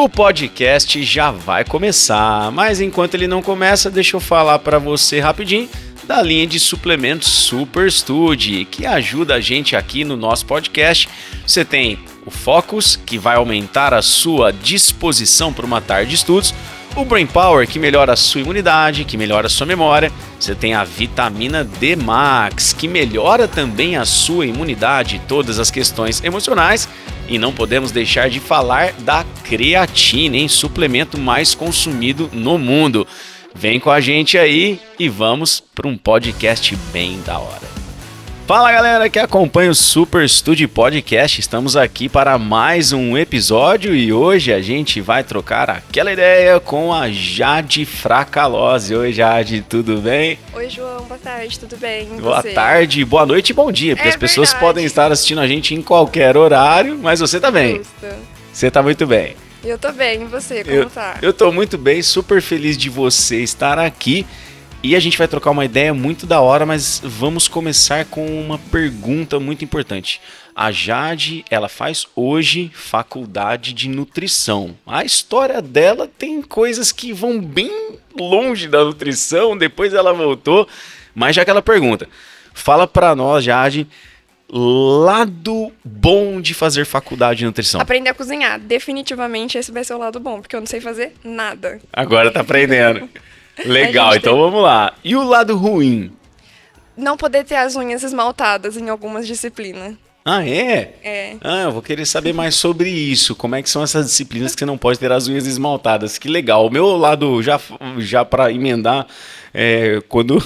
O podcast já vai começar, mas enquanto ele não começa, deixa eu falar para você rapidinho da linha de suplementos Super Study, que ajuda a gente aqui no nosso podcast. Você tem o Focus, que vai aumentar a sua disposição para uma tarde de estudos, o Brain Power, que melhora a sua imunidade, que melhora a sua memória. Você tem a vitamina D Max, que melhora também a sua imunidade e todas as questões emocionais. E não podemos deixar de falar da creatina, hein? Suplemento mais consumido no mundo. Vem com a gente aí e vamos para um podcast bem da hora. Fala galera que acompanha o Super Study Podcast, estamos aqui para mais um episódio e hoje a gente vai trocar aquela ideia com a Jade Fracalose. Oi Jade, tudo bem? Oi João, boa tarde, tudo bem? Boa tarde, boa noite e bom dia, porque as pessoas podem estar assistindo a gente em qualquer horário, mas você tá bem. Justo. Você tá muito bem. Eu tô bem, e você, como tá? Eu tô muito bem, super feliz de você estar aqui. E a gente vai trocar uma ideia muito da hora, mas vamos começar com uma pergunta muito importante. A Jade, ela faz hoje faculdade de nutrição. A história dela tem coisas que vão bem longe da nutrição, depois ela voltou. Mas já aquela pergunta, fala pra nós, Jade, lado bom de fazer faculdade de nutrição. Aprender a cozinhar, definitivamente esse vai ser o lado bom, porque eu não sei fazer nada. Agora tá aprendendo. Legal, então vamos lá. E o lado ruim? Não poder ter as unhas esmaltadas em algumas disciplinas. Ah, é? É. Ah, eu vou querer saber mais sobre isso. Como é que são essas disciplinas que você não pode ter as unhas esmaltadas? Que legal. O meu lado, já para emendar, quando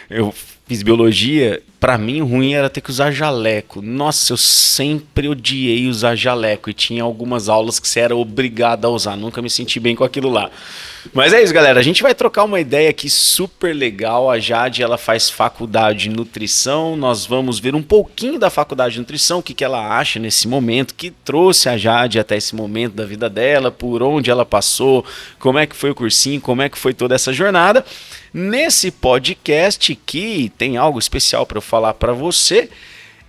eu fiz biologia, pra mim o ruim era ter que usar jaleco. Nossa, eu sempre odiei usar jaleco e tinha algumas aulas que você era obrigado a usar. Nunca me senti bem com aquilo lá. Mas é isso, galera. A gente vai trocar uma ideia aqui super legal. A Jade, ela faz faculdade de nutrição. Nós vamos ver um pouquinho da faculdade de nutrição, o que ela acha nesse momento, que trouxe a Jade até esse momento da vida dela, por onde ela passou, como é que foi o cursinho, como é que foi toda essa jornada. Nesse podcast que tem algo especial para eu falar para você,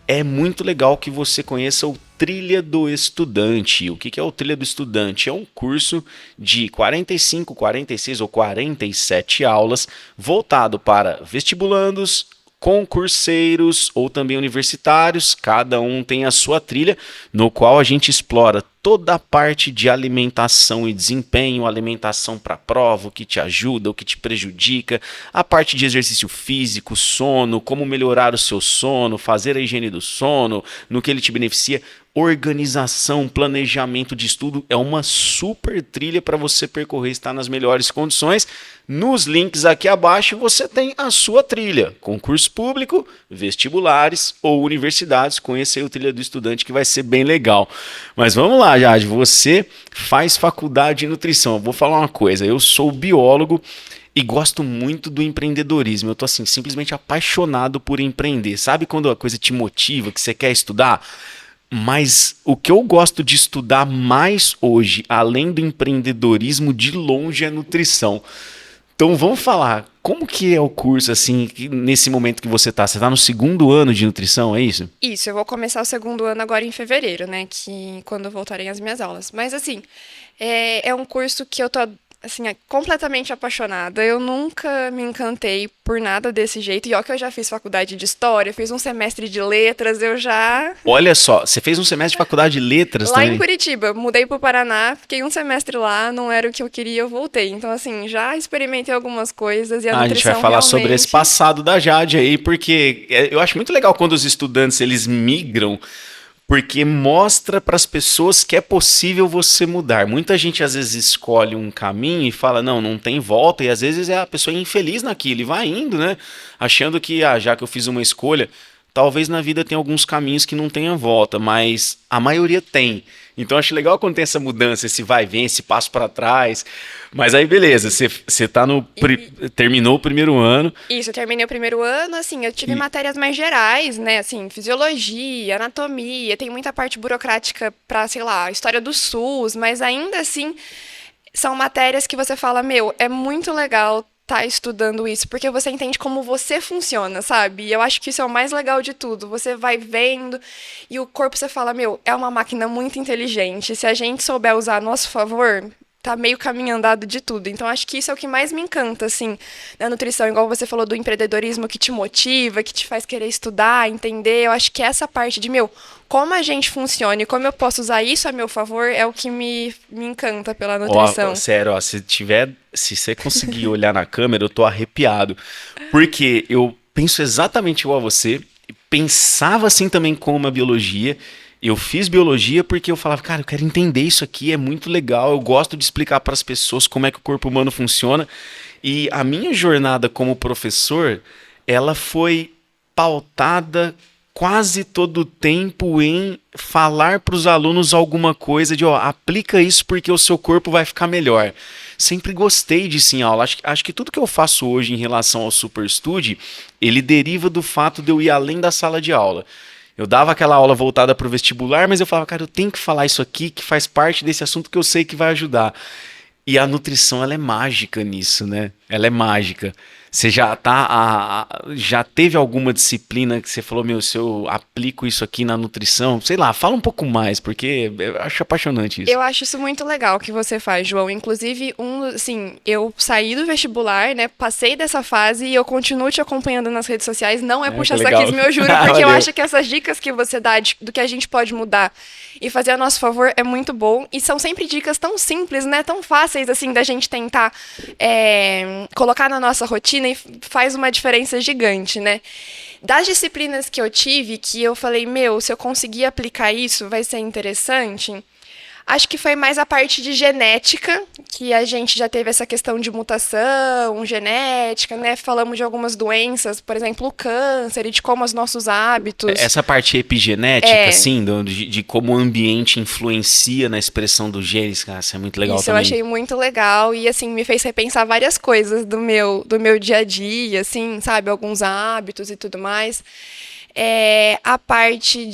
é muito legal que você conheça o Trilha do Estudante. O que é o Trilha do Estudante? É um curso de 45, 46 ou 47 aulas voltado para vestibulandos, concurseiros ou também universitários. Cada um tem a sua trilha, no qual a gente explora toda a parte de alimentação e desempenho, alimentação para prova, o que te ajuda, o que te prejudica, a parte de exercício físico, sono, como melhorar o seu sono, fazer a higiene do sono, no que ele te beneficia, organização, planejamento de estudo. É uma super trilha para você percorrer, estar nas melhores condições. Nos links aqui abaixo você tem a sua trilha, concurso público, vestibulares ou universidades. Conheça aí o Trilha do Estudante que vai ser bem legal. Mas vamos lá, Jade, você faz faculdade de nutrição. Eu vou falar uma coisa, eu sou biólogo e gosto muito do empreendedorismo. Eu tô assim, simplesmente apaixonado por empreender. Sabe quando a coisa te motiva, que você quer estudar? Mas o que eu gosto de estudar mais hoje, além do empreendedorismo, de longe é nutrição. Então vamos falar, como que é o curso, assim, nesse momento que você tá? Você tá no segundo ano de nutrição, é isso? Isso, eu vou começar o segundo ano agora em fevereiro, né, que quando voltarem as minhas aulas. Mas assim, é um curso que eu tô assim, completamente apaixonada. Eu nunca me encantei por nada desse jeito. E ó que eu já fiz faculdade de História, fiz um semestre de Letras, eu já... Olha só, você fez um semestre de faculdade de Letras lá também? Em Curitiba. Mudei pro Paraná, fiquei um semestre lá, não era o que eu queria, eu voltei. Então, assim, já experimentei algumas coisas e a nutrição gente vai falar realmente... sobre esse passado da Jade aí, porque eu acho muito legal quando os estudantes, eles migram, porque mostra para as pessoas que é possível você mudar. Muita gente às vezes escolhe um caminho e fala, não tem volta, e às vezes a pessoa é infeliz naquilo e vai indo, né? Achando que, já que eu fiz uma escolha, talvez na vida tenha alguns caminhos que não tenha volta, mas a maioria tem. Então acho legal quando tem essa mudança, esse vai e vem, esse passo para trás. Mas aí beleza, você tá terminou o primeiro ano. Isso, eu terminei o primeiro ano, assim, eu tive matérias mais gerais, né, assim, fisiologia, anatomia, tem muita parte burocrática pra, sei lá, história do SUS, mas ainda assim são matérias que você fala, é muito legal tá estudando isso, porque você entende como você funciona, sabe? E eu acho que isso é o mais legal de tudo. Você vai vendo e o corpo você fala, meu, é uma máquina muito inteligente. Se a gente souber usar a nosso favor, tá meio caminho andado de tudo. Então acho que isso é o que mais me encanta, assim, na nutrição, igual você falou do empreendedorismo que te motiva, que te faz querer estudar, entender. Eu acho que essa parte de, meu, como a gente funciona e como eu posso usar isso a meu favor é o que me encanta pela Ó, nutrição. sério, ó, se você conseguir olhar na câmera, eu tô arrepiado. Porque eu penso exatamente igual a você, pensava assim também como a biologia. Eu fiz biologia porque eu falava, cara, eu quero entender isso aqui, é muito legal, eu gosto de explicar para as pessoas como é que o corpo humano funciona. E a minha jornada como professor, ela foi pautada quase todo o tempo em falar para os alunos alguma coisa de, ó, aplica isso porque o seu corpo vai ficar melhor. Sempre gostei disso em aula. Acho que tudo que eu faço hoje em relação ao Super Study, ele deriva do fato de eu ir além da sala de aula. Eu dava aquela aula voltada para o vestibular, mas eu falava, cara, eu tenho que falar isso aqui que faz parte desse assunto que eu sei que vai ajudar. E a nutrição, ela é mágica nisso, né? Ela é mágica. Você já teve alguma disciplina que você falou, meu, se eu aplico isso aqui na nutrição, sei lá, fala um pouco mais, porque eu acho apaixonante isso. Eu acho isso muito legal que você faz, João. Inclusive, assim, eu saí do vestibular, né? Passei dessa fase e eu continuo te acompanhando nas redes sociais. Não é É, que puxa-saquismo, legal. eu juro, porque eu Valeu. acho que essas dicas que você dá do que a gente pode mudar e fazer a nosso favor é muito bom. E são sempre dicas tão simples, né? Tão fáceis, assim, da gente tentar colocar na nossa rotina e faz uma diferença gigante, né? Das disciplinas que eu tive, que eu falei, meu, se eu conseguir aplicar isso, vai ser interessante. Acho que foi mais a parte de genética, que a gente já teve essa questão de mutação, genética, né? Falamos de algumas doenças, por exemplo, o câncer e de como os nossos hábitos. Essa parte epigenética, É, assim, de como o ambiente influencia na expressão dos genes, cara, isso é muito legal isso eu também. achei muito legal e, assim, me fez repensar várias coisas do meu dia a dia, assim, sabe? Alguns hábitos e tudo mais. A parte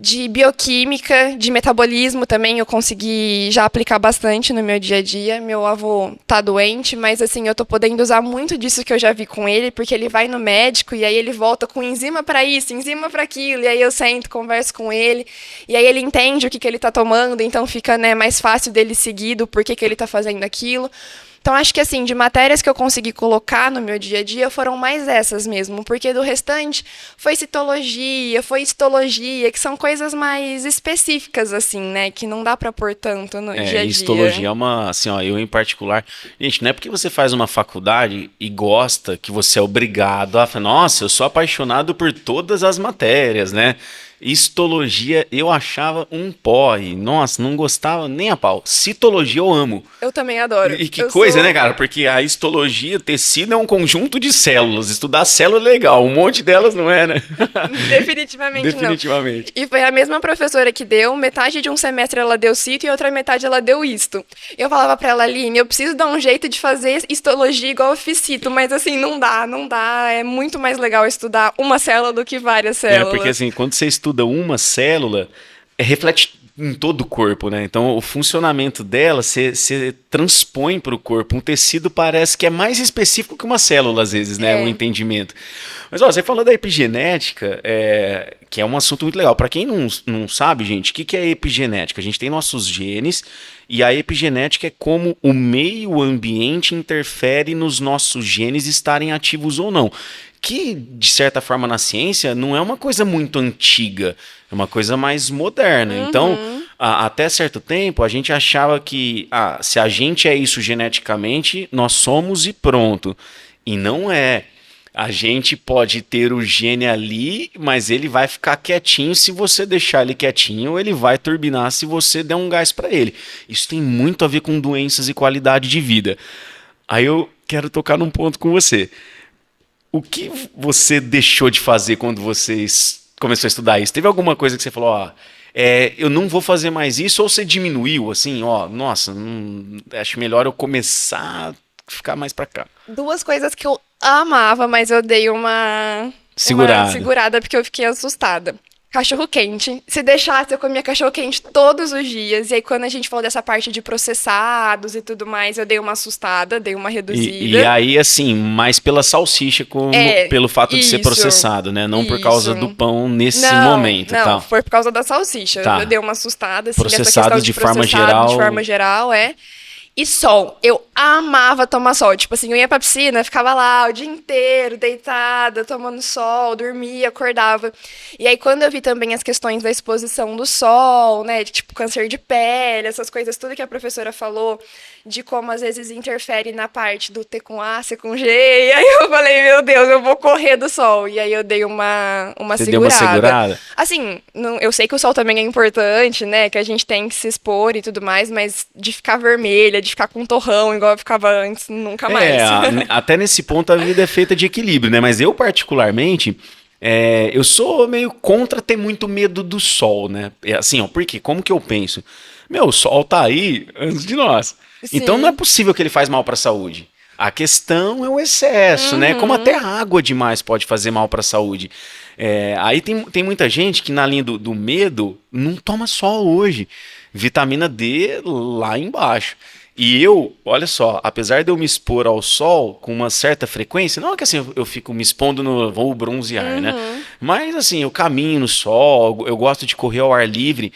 de bioquímica, de metabolismo também eu consegui já aplicar bastante no meu dia a dia. Meu avô tá doente, mas assim, eu tô podendo usar muito disso que eu já vi com ele, porque ele vai no médico e aí ele volta com enzima para isso, enzima para aquilo, e aí eu sento, converso com ele, e aí ele entende o que ele tá tomando, então fica, né, mais fácil dele seguir do porquê que ele tá fazendo aquilo. Então, acho que, assim, de matérias que eu consegui colocar no meu dia a dia foram mais essas mesmo, porque do restante foi citologia, foi histologia, que são coisas mais específicas, assim, né? Que não dá pra pôr tanto no dia a Histologia dia. é uma, assim, ó, eu em particular, gente, não é porque você faz uma faculdade e gosta que você é obrigado a falar, nossa, eu sou apaixonado por todas as matérias, né? Histologia eu achava um porre, nossa, não gostava nem a pau. Citologia eu amo. Eu também adoro. E que Eu coisa, né, sou. cara? Porque a histologia, tecido é um conjunto de células. Estudar célula é legal, um monte delas não é, né? Definitivamente não. Definitivamente. E foi a mesma professora que deu, metade de um semestre ela deu cito e outra metade ela deu isto. Eu falava pra ela, Aline, eu preciso dar um jeito de fazer histologia igual eu fiz cito, mas assim, não dá. É muito mais legal estudar uma célula do que várias Porque células. assim, quando você estuda uma célula, reflete em todo o corpo, né? Então, o funcionamento dela, você transpõe para o corpo. Um tecido parece que é mais específico que uma célula, às vezes, né? O É. entendimento. Mas, ó, você falou da epigenética, que é um assunto muito legal. Para quem não sabe, gente, o que é epigenética? A gente tem nossos genes e a epigenética é como o meio ambiente interfere nos nossos genes estarem ativos ou não. Que, de certa forma, na ciência, não é uma coisa muito antiga, é uma coisa mais moderna. Então, Uhum. até certo tempo, a gente achava que se a gente é isso geneticamente, nós somos e pronto. E não é. A gente pode ter o gene ali, mas ele vai ficar quietinho se você deixar ele quietinho, ou ele vai turbinar se você der um gás para ele. Isso tem muito a ver com doenças e qualidade de vida. Aí eu quero tocar num ponto com você. O que você deixou de fazer quando você começou a estudar isso? Teve alguma coisa que você falou, ó, eu não vou fazer mais isso, ou você diminuiu, assim, ó, nossa, acho melhor eu começar a ficar mais pra cá. Duas coisas que eu amava, mas eu dei uma Segurada. segurada porque eu fiquei assustada. Cachorro quente. Se deixasse, eu comia cachorro quente todos os dias. E aí, quando a gente falou dessa parte de processados e tudo mais, eu dei uma assustada, dei uma E reduzida. aí, assim, mais pela salsicha, É, pelo fato de ser isso, processado, né? Não por isso. causa do pão nesse Não, momento, não, tá? foi por causa da salsicha. Eu Tá. dei uma assustada, assim, dessa questão Processados de de forma processado de geral. forma geral, é. E sol, eu amava tomar sol. Tipo assim, eu ia pra piscina, ficava lá o dia inteiro, deitada, tomando sol, dormia, acordava. E aí, quando eu vi também as questões da exposição do sol, né, de tipo câncer de pele, essas coisas, tudo que a professora falou, de como às vezes interfere na parte do T com A, C com G, e aí eu falei, meu Deus, eu vou correr do sol. E aí eu dei uma Você deu uma segurada. segurada? Assim, eu sei que o sol também é importante, né? Que a gente tem que se expor e tudo mais, mas de ficar vermelha, de ficar com um torrão igual eu ficava antes, nunca mais. Até nesse ponto a vida é feita de equilíbrio, né? Mas eu, particularmente, eu sou meio contra ter muito medo do sol, né? É assim, ó, porque como que eu penso? Meu, o sol tá aí antes de nós. Então não é Sim. possível que ele faz mal para a saúde. A questão é o excesso, né? Como até Uhum. água demais pode fazer mal para a saúde. Aí tem muita gente que na linha do medo não toma sol hoje. Vitamina D lá embaixo. E eu, olha só, apesar de eu me expor ao sol com uma certa frequência, não é que assim eu fico me expondo no vou bronzear, né? Uhum. Mas assim, eu caminho no sol, eu gosto de correr ao ar livre.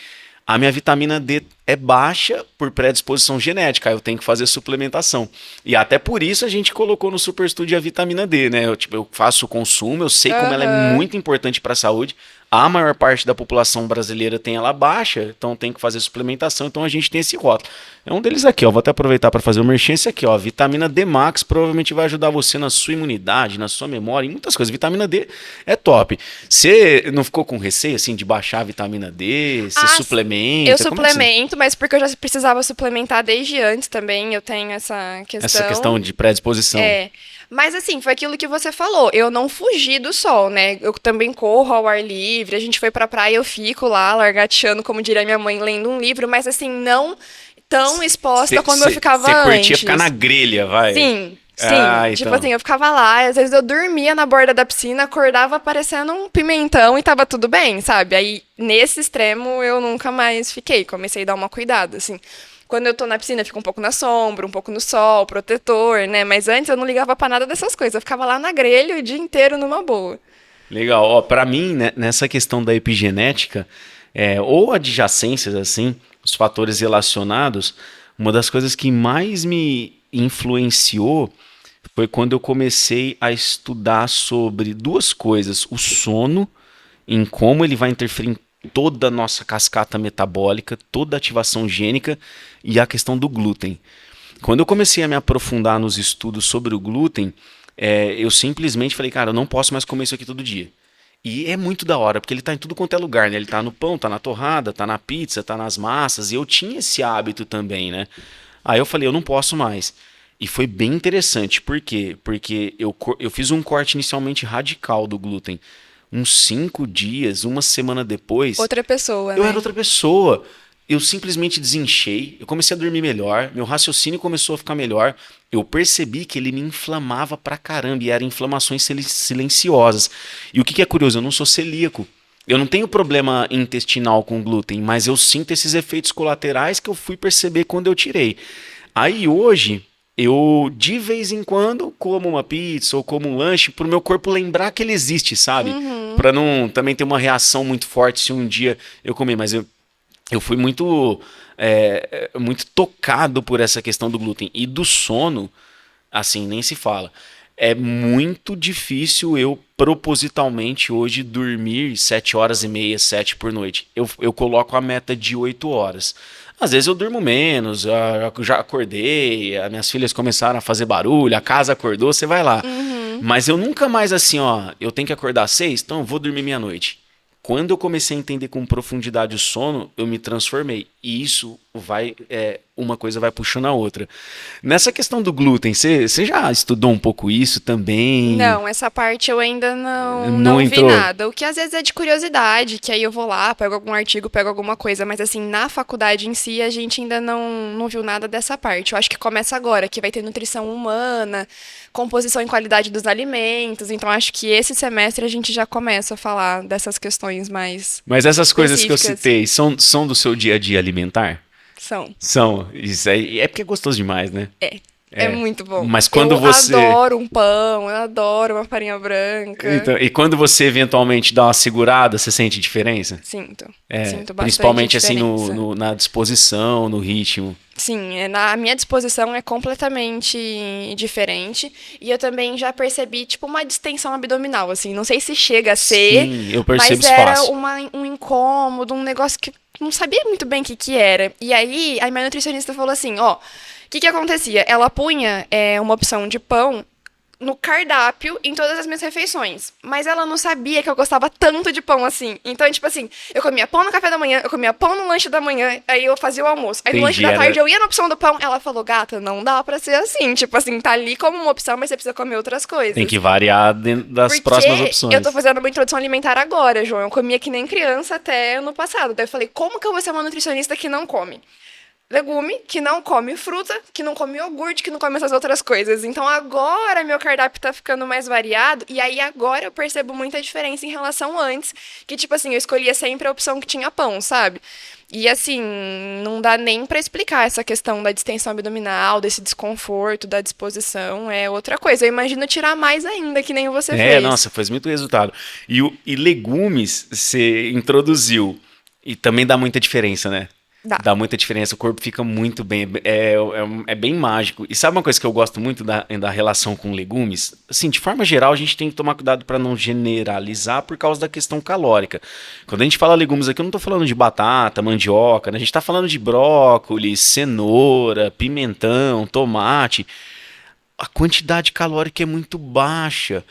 A minha vitamina D é baixa por predisposição genética, aí eu tenho que fazer suplementação. E até por isso a gente colocou no Super Studio a vitamina D, né? Eu faço o consumo, eu sei como ela é Aham. muito importante para a saúde. A maior parte da população brasileira tem ela baixa, então tem que fazer suplementação, então a gente tem esse rótulo. É um deles aqui, ó. Vou até aproveitar para fazer o merchan, esse aqui, ó. Vitamina D Max provavelmente vai ajudar você na sua imunidade, na sua memória, em muitas coisas. Vitamina D é top. Você não ficou com receio assim de baixar a vitamina D? Você Ah, eu suplementa? Como é que você... suplemento, mas porque eu já precisava suplementar desde antes também, eu tenho essa Essa questão questão. de predisposição. É. Mas assim, foi aquilo que você falou. Eu não fugi do sol, né? Eu também corro ao ar livre. A gente foi pra praia, eu fico lá, largateando, como diria minha mãe, lendo um livro, mas assim, não tão exposta como eu ficava Você curtia ficar na antes. grelha, vai. Sim, sim. Ah, Tipo então. assim, eu ficava lá, às vezes eu dormia na borda da piscina, acordava parecendo um pimentão e tava tudo bem, sabe? Aí, nesse extremo, eu nunca mais fiquei. Comecei a dar uma cuidada, assim. Quando eu tô na piscina, eu fico um pouco na sombra, um pouco no sol, protetor, né? Mas antes eu não ligava pra nada dessas coisas. Eu ficava lá na grelha o dia inteiro numa boa. Legal. Ó, para mim, né, nessa questão da epigenética, ou adjacências, assim, os fatores relacionados, uma das coisas que mais me influenciou foi quando eu comecei a estudar sobre duas coisas: o sono, em como ele vai interferir em toda a nossa cascata metabólica, toda a ativação gênica, e a questão do glúten. Quando eu comecei a me aprofundar nos estudos sobre o glúten, eu simplesmente falei, cara, eu não posso mais comer isso aqui todo dia. E é muito da hora, porque ele tá em tudo quanto é lugar, né? Ele tá no pão, tá na torrada, tá na pizza, tá nas massas, e eu tinha esse hábito também, né? Aí eu falei, eu não posso mais. E foi bem interessante, por quê? Porque eu fiz um corte inicialmente radical do glúten. Uns 5 dias, uma semana depois, Outra pessoa, eu era né? outra pessoa. Eu simplesmente desinchei, eu comecei a dormir melhor, meu raciocínio começou a ficar melhor. Eu percebi que ele me inflamava pra caramba e eram inflamações silenciosas. E o que é curioso, eu não sou celíaco. Eu não tenho problema intestinal com glúten, mas eu sinto esses efeitos colaterais que eu fui perceber quando eu tirei. Aí hoje, eu de vez em quando como uma pizza ou como um lanche para o meu corpo lembrar que ele existe, sabe? Uhum. Para não também ter uma reação muito forte se um dia eu comer. Mas eu fui muito tocado por essa questão do glúten e do sono, assim, nem se fala. É muito difícil eu propositalmente hoje dormir 7 horas e meia, 7 por noite. Eu coloco a meta de 8 horas. Às vezes eu durmo menos, já acordei, as minhas filhas começaram a fazer barulho, a casa acordou, você vai lá. Uhum. Mas eu nunca mais assim, ó, eu tenho que acordar às 6, então eu vou dormir meia-noite. Quando eu comecei a entender com profundidade o sono, eu me transformei. E isso uma coisa vai puxando a outra. Nessa questão do glúten, você já estudou um pouco isso também? Não, essa parte eu ainda Não não vi entrou? nada. O que às vezes é de curiosidade, que aí eu vou lá, pego algum artigo, pego alguma coisa, mas assim, na faculdade em si, a gente ainda não viu nada dessa parte. Eu acho que começa agora, que vai ter nutrição humana, composição e qualidade dos alimentos. Então acho que esse semestre a gente já começa a falar dessas questões mais Mas essas coisas que eu específicas. citei são do seu dia a dia alimentar? São. São. Isso aí é porque é gostoso demais, né? É muito bom. Mas quando Eu você. adoro um pão, eu adoro uma farinha branca. Então, e quando você eventualmente dá uma segurada, você sente diferença? Sinto. É, Sinto bastante principalmente assim diferença. na disposição, no ritmo. Sim, na minha disposição é completamente diferente. E eu também já percebi, tipo, uma distensão abdominal, assim. Não sei se chega a ser, Sim, eu percebo mas isso era fácil. um incômodo, um negócio que não sabia muito bem o que que era. E aí, a minha nutricionista falou assim, ó, o que que acontecia? Ela punha uma opção de pão no cardápio em todas as minhas refeições. Mas ela não sabia que eu gostava tanto de pão assim. Então, tipo assim, eu comia pão no café da manhã, eu comia pão no lanche da manhã, aí eu fazia o almoço. Aí no lanche Entendi, da tarde era. eu ia na opção do pão, ela falou, gata, não dá pra ser assim. Tipo assim, tá ali como uma opção, mas você precisa comer outras Tem coisas. que variar dentro das próximas Porque eu tô opções. fazendo uma introdução alimentar agora, João. Eu comia que nem criança até ano passado. Daí eu falei, como que eu vou ser uma nutricionista que não come legume, que não come fruta, que não come iogurte, que não come essas outras coisas. Então agora meu cardápio tá ficando mais variado e aí agora eu percebo muita diferença em relação antes, que tipo assim, eu escolhia sempre a opção que tinha pão, sabe? E assim, não dá nem pra explicar essa questão da distensão abdominal, desse desconforto, da disposição, é outra coisa. Eu imagino tirar mais ainda, que nem você fez. Nossa, faz muito resultado. E legumes você introduziu. E também dá muita diferença, né? Dá. Dá muita diferença, o corpo fica muito bem, é bem mágico. E sabe uma coisa que eu gosto muito da relação com legumes? Assim, de forma geral, a gente tem que tomar cuidado para não generalizar por causa da questão calórica. Quando a gente fala legumes aqui, eu não estou falando de batata, mandioca, né? A gente está falando de brócolis, cenoura, pimentão, tomate. A quantidade calórica é muito baixa.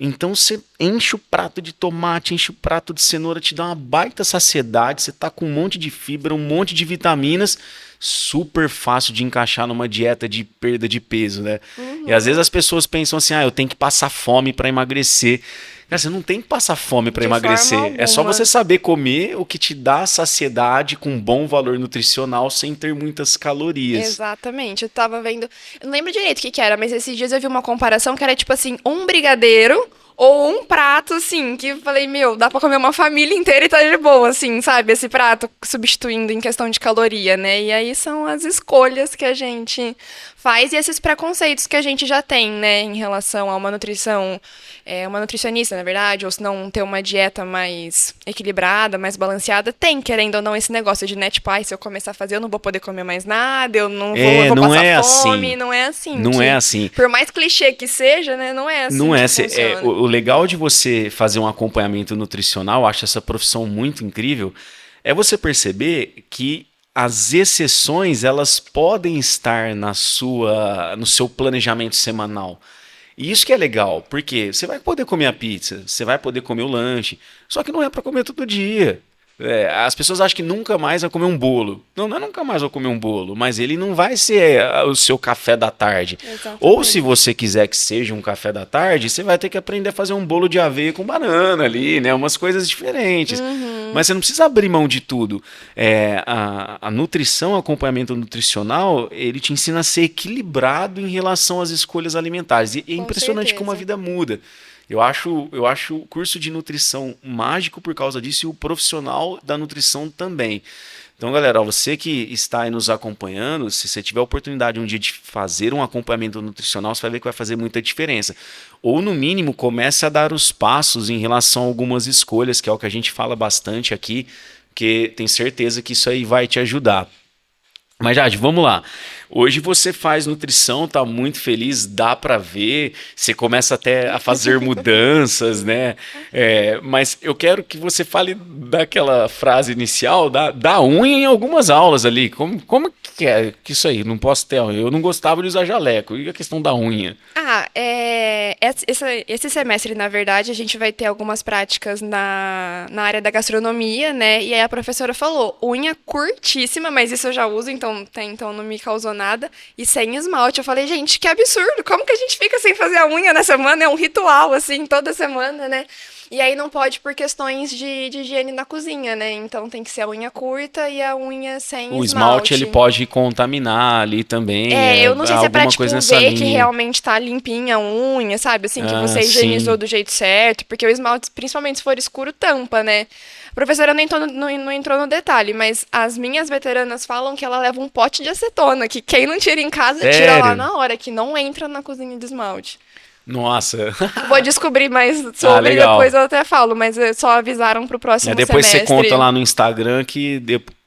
Então você enche o prato de tomate, enche o prato de cenoura, te dá uma baita saciedade, você tá com um monte de fibra, um monte de vitaminas, super fácil de encaixar numa dieta de perda de peso, né? E às vezes as pessoas pensam assim, eu tenho que passar fome para emagrecer. Cara, você não tem que passar fome para De forma emagrecer, é só você alguma. saber comer o que te dá saciedade com bom valor nutricional sem ter muitas calorias. Exatamente. Eu tava vendo. Eu não lembro direito o que que era, mas esses dias eu vi uma comparação que era tipo assim, um brigadeiro ou um prato, assim, que eu falei, meu, dá pra comer uma família inteira e tá de boa, assim, sabe? Esse prato substituindo em questão de caloria, né? E aí são as escolhas que a gente faz e esses preconceitos que a gente já tem, né, em relação a uma nutrição, uma nutricionista, na verdade, ou se não ter uma dieta mais equilibrada, mais balanceada, tem, querendo ou não, esse negócio de, né, tipo, ai, se eu começar a fazer, eu não vou poder comer mais nada, eu vou Não passar é fome, assim. não é assim, Não é que assim. por mais clichê que seja, né, não é assim Não é, que funciona. o legal de você fazer um acompanhamento nutricional, eu acho essa profissão muito incrível, é você perceber que as exceções elas podem estar no seu planejamento semanal. E isso que é legal, porque você vai poder comer a pizza, você vai poder comer o lanche, só que não é para comer todo dia. As pessoas acham que nunca mais vai comer um bolo. Não, não é nunca mais vou comer um bolo, mas ele não vai ser o seu café da tarde. Ou se Exatamente. você quiser que seja um café da tarde, você vai ter que aprender a fazer um bolo de aveia com banana ali, né? Umas coisas diferentes. Uhum, Mas você não precisa abrir mão de tudo. A nutrição, o acompanhamento nutricional, ele te ensina a ser equilibrado em relação às escolhas alimentares. E é com impressionante como a certeza. vida muda. Eu acho o curso de nutrição mágico por causa disso e o profissional da nutrição também. Então, galera, ó, você que está aí nos acompanhando, se você tiver a oportunidade um dia de fazer um acompanhamento nutricional, você vai ver que vai fazer muita diferença. Ou, no mínimo, comece a dar os passos em relação a algumas escolhas, que é o que a gente fala bastante aqui, porque tenho certeza que isso aí vai te ajudar. Mas, Jade, vamos lá. Hoje você faz nutrição, tá muito feliz, dá pra ver, você começa até a fazer mudanças, né? Mas eu quero que você fale daquela frase inicial da unha em algumas aulas ali. Como que é que isso aí? Não posso ter unha. Eu não gostava de usar jaleco. E a questão da unha? Esse semestre, na verdade, a gente vai ter algumas práticas na área da gastronomia, né? E aí a professora falou, unha curtíssima, mas isso eu já uso, então até então não me causou nada, e sem esmalte. Eu falei, gente, que absurdo, como que a gente fica sem fazer a unha na semana? É um ritual, assim, toda semana, né? E aí não pode por questões de higiene na cozinha, né? Então tem que ser a unha curta e a unha sem O esmalte ele esmalte. pode contaminar ali também, Eu não sei se é pra, alguma tipo, coisa nessa ver que linha. realmente tá limpinha a unha, sabe? Assim, que Ah, você higienizou sim. do jeito certo, porque o esmalte, principalmente se for escuro, tampa, né? A professora não entrou no detalhe, mas as minhas veteranas falam que ela leva um pote de acetona, que quem não tira em casa, tira lá Sério? na hora, que não entra na cozinha de esmalte. Nossa. Vou descobrir mais Ah, sobre, depois legal. eu até falo, mas só avisaram pro próximo Depois você conta semestre. lá no Instagram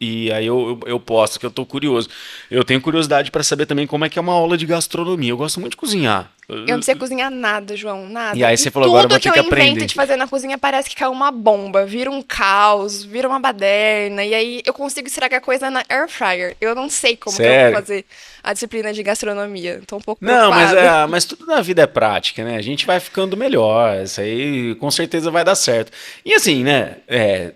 e aí eu posto, que eu tô curioso. Eu tenho curiosidade para saber também como é que é uma aula de gastronomia. Eu gosto muito de cozinhar. Eu não sei cozinhar nada, João, E nada. aí E você falou, agora eu tudo vou que ter eu que invento aprender. de fazer na cozinha parece que caiu uma bomba, vira um caos, vira uma baderna, e aí eu consigo estragar coisa na air fryer. Eu não sei como que eu vou Sério? fazer a disciplina de gastronomia. Tô um pouco Não, preocupada. mas tudo na vida é prática, né? A gente vai ficando melhor. Isso aí com certeza vai dar certo. E assim, né?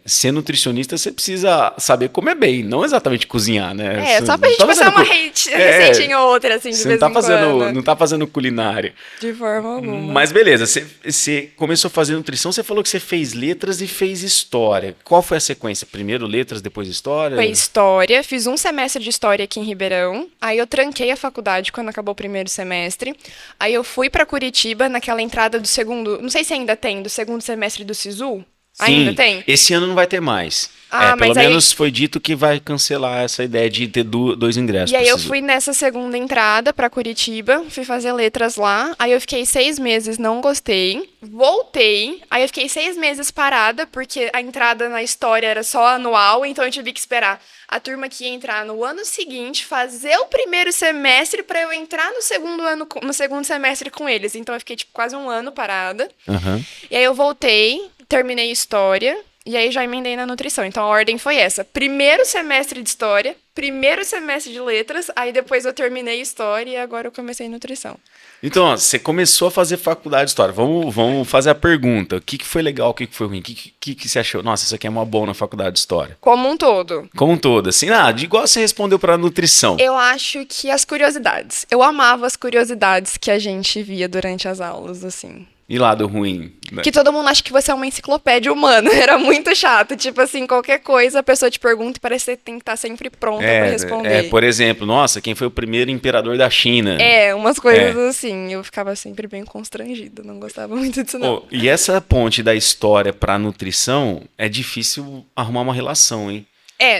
Ser nutricionista você precisa saber comer bem, não exatamente cozinhar, né? É, Você só pra não tá gente passar fazendo. uma É, receitinha ou outra, assim, de você não vez tá em fazendo, quando. não tá fazendo culinária. De forma alguma. Mas beleza, você começou a fazer nutrição, você falou que você fez letras e fez história. Qual foi a sequência? Primeiro letras, depois Foi história? história, fiz um semestre de história aqui em Ribeirão. Aí eu tranquei a faculdade quando acabou o primeiro semestre. Aí eu fui pra Curitiba naquela entrada do segundo, não sei se ainda tem, do segundo semestre do Sisu. Ainda Sim, tem? esse ano não vai ter mais. Ah, Pelo mas aí menos foi dito que vai cancelar essa ideia de ter dois ingressos e pro aí eu Sisu. fui nessa segunda entrada pra Curitiba, fui fazer letras lá. Aí eu fiquei 6 meses, não gostei. Voltei. Aí eu fiquei 6 meses parada, porque a entrada na história era só anual, então eu tive que esperar a turma que ia entrar no ano seguinte, fazer o primeiro semestre pra eu entrar no segundo ano, no segundo semestre com eles. Então eu fiquei tipo quase um ano parada. Aham. E aí eu voltei, terminei história. E aí já emendei na nutrição. Então a ordem foi essa: primeiro semestre de história, primeiro semestre de letras, aí depois eu terminei história e agora eu comecei nutrição. Então, ó, você começou a fazer faculdade de história. Vamos fazer a pergunta. O que foi legal, o que foi ruim? O que você achou? Nossa, isso aqui é uma boa na faculdade de história. Como um todo. Como um todo, assim, de igual você respondeu para nutrição. Eu acho que as curiosidades. Eu amava as curiosidades que a gente via durante as aulas, assim. E lado ruim, né? Que todo mundo acha que você é uma enciclopédia humana. Era muito chato. Tipo assim, qualquer coisa a pessoa te pergunta e parece que você tem que estar sempre pronta pra responder. Por exemplo, nossa, quem foi o primeiro imperador da China? Umas coisas É. assim. Eu ficava sempre bem constrangida. Não gostava muito disso, não. Pô, e essa ponte da história pra nutrição é difícil arrumar uma relação, hein?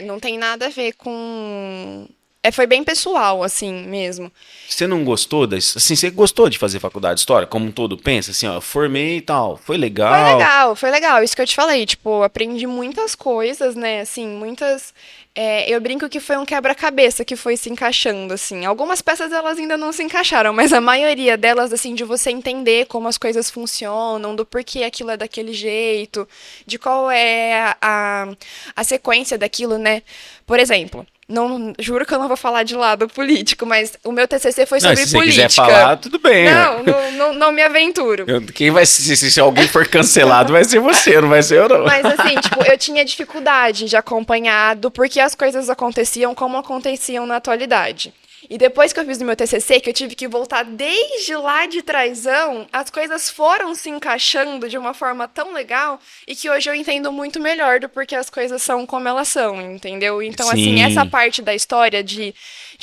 Não tem nada a ver com. Foi bem pessoal, assim, mesmo. Você não gostou assim, você gostou de fazer faculdade de história? Como um todo pensa, assim, ó, formei e tal, foi legal. Foi legal, isso que eu te falei. Tipo, aprendi muitas coisas, né? Assim, muitas. Eu brinco que foi um quebra-cabeça que foi se encaixando, assim. Algumas peças elas ainda não se encaixaram, mas a maioria delas, assim, de você entender como as coisas funcionam, do porquê aquilo é daquele jeito, de qual é a sequência daquilo, né? Por exemplo. Não, juro que eu não vou falar de lado político, mas o meu TCC foi Não, sobre se você política. quiser falar, tudo bem. Não me aventuro. Quem vai se alguém for cancelado vai ser você, não vai ser eu não. Mas assim, tipo, eu tinha dificuldade de acompanhar do porquê as coisas aconteciam como aconteciam na atualidade. E depois que eu fiz o meu TCC, que eu tive que voltar desde lá de trásão, as coisas foram se encaixando de uma forma tão legal e que hoje eu entendo muito melhor do porquê as coisas são como elas são, entendeu? Então, assim, essa Sim. parte da história de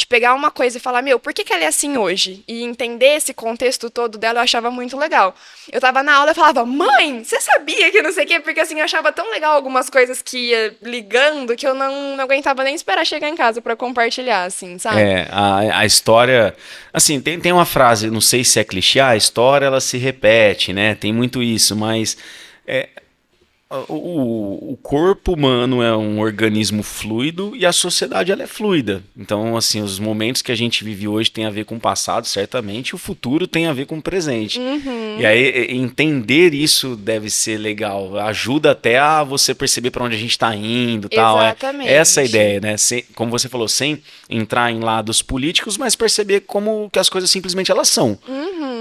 pegar uma coisa e falar, meu, por que ela é assim hoje? E entender esse contexto todo dela, eu achava muito legal. Eu tava na aula e falava, mãe, você sabia que não sei o quê? Porque assim, eu achava tão legal algumas coisas que ia ligando que eu não aguentava nem esperar chegar em casa pra compartilhar, assim, sabe? A história. Assim, tem uma frase, não sei se é clichê, a história ela se repete, né? Tem muito isso, mas o corpo humano é um organismo fluido e a sociedade ela é fluida. Então, assim, os momentos que a gente vive hoje tem a ver com o passado, certamente, o futuro tem a ver com o presente. E aí, entender isso deve ser legal. Ajuda até a você perceber para onde a gente está indo, tal. Exatamente. Essa é a ideia, né? Como você falou, sem entrar em lados políticos, mas perceber como que as coisas simplesmente elas são.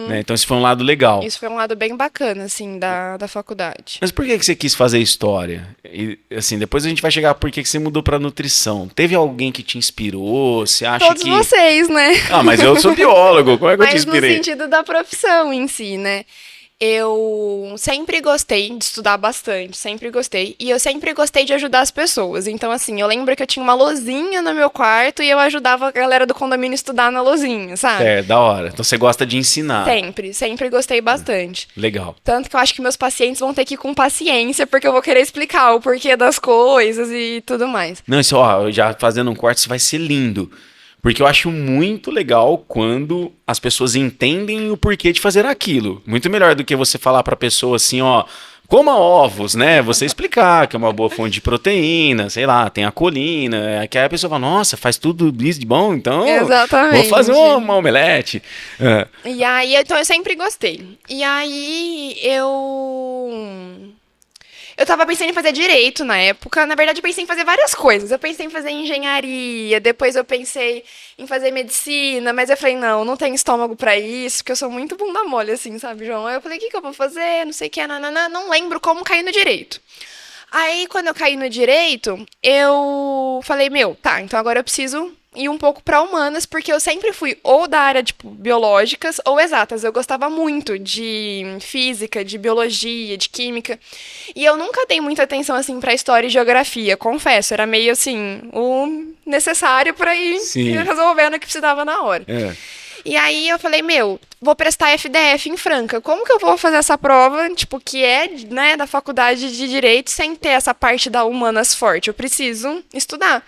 Né? Então, esse foi um lado legal. Isso foi um lado bem bacana, assim, da faculdade. Mas por que você quis fazer história? E, assim, depois a gente vai chegar por que você mudou pra nutrição. Teve alguém que te inspirou? Você acha Todos que... vocês, né? Ah, mas eu sou biólogo, como é que eu te Mas no inspirei? sentido da profissão em si, né? Eu sempre gostei de estudar bastante, sempre gostei. E eu sempre gostei de ajudar as pessoas. Então, assim, eu lembro que eu tinha uma lousinha no meu quarto e eu ajudava a galera do condomínio a estudar na lousinha, sabe? É, da hora. Então você gosta de ensinar. Sempre gostei bastante. Legal. Tanto que eu acho que meus pacientes vão ter que ir com paciência, porque eu vou querer explicar o porquê das coisas e tudo mais. Não, isso, ó, já fazendo um corte, isso vai ser lindo. Porque eu acho muito legal quando as pessoas entendem o porquê de fazer aquilo. Muito melhor do que você falar pra pessoa assim, ó, coma ovos, né? Você explicar que é uma boa fonte de proteína, sei lá, tem a colina. Que aí a pessoa fala, nossa, faz tudo isso de bom, então Exatamente. vou fazer uma omelete. É. E aí, então eu sempre gostei. E aí eu tava pensando em fazer direito na época. Na verdade, eu pensei em fazer várias coisas. Eu pensei em fazer engenharia, depois eu pensei em fazer medicina, mas eu falei, não tenho estômago pra isso, porque eu sou muito bunda mole, assim, sabe, João? Aí eu falei, o que que eu vou fazer? Não sei o que, nananã. Não lembro como cair no direito. Aí, quando eu caí no direito, eu falei, tá, então agora eu preciso ir um pouco para humanas, porque eu sempre fui ou da área, tipo, biológicas ou exatas. Eu gostava muito de física, de biologia, de química. E eu nunca dei muita atenção, assim, para história e geografia, confesso. Era meio, assim, o necessário para ir resolvendo o que precisava na hora. É. E aí eu falei, vou prestar FDF em Franca. Como que eu vou fazer essa prova, tipo, que é, né, da faculdade de Direito, sem ter essa parte da humanas forte? Eu preciso estudar.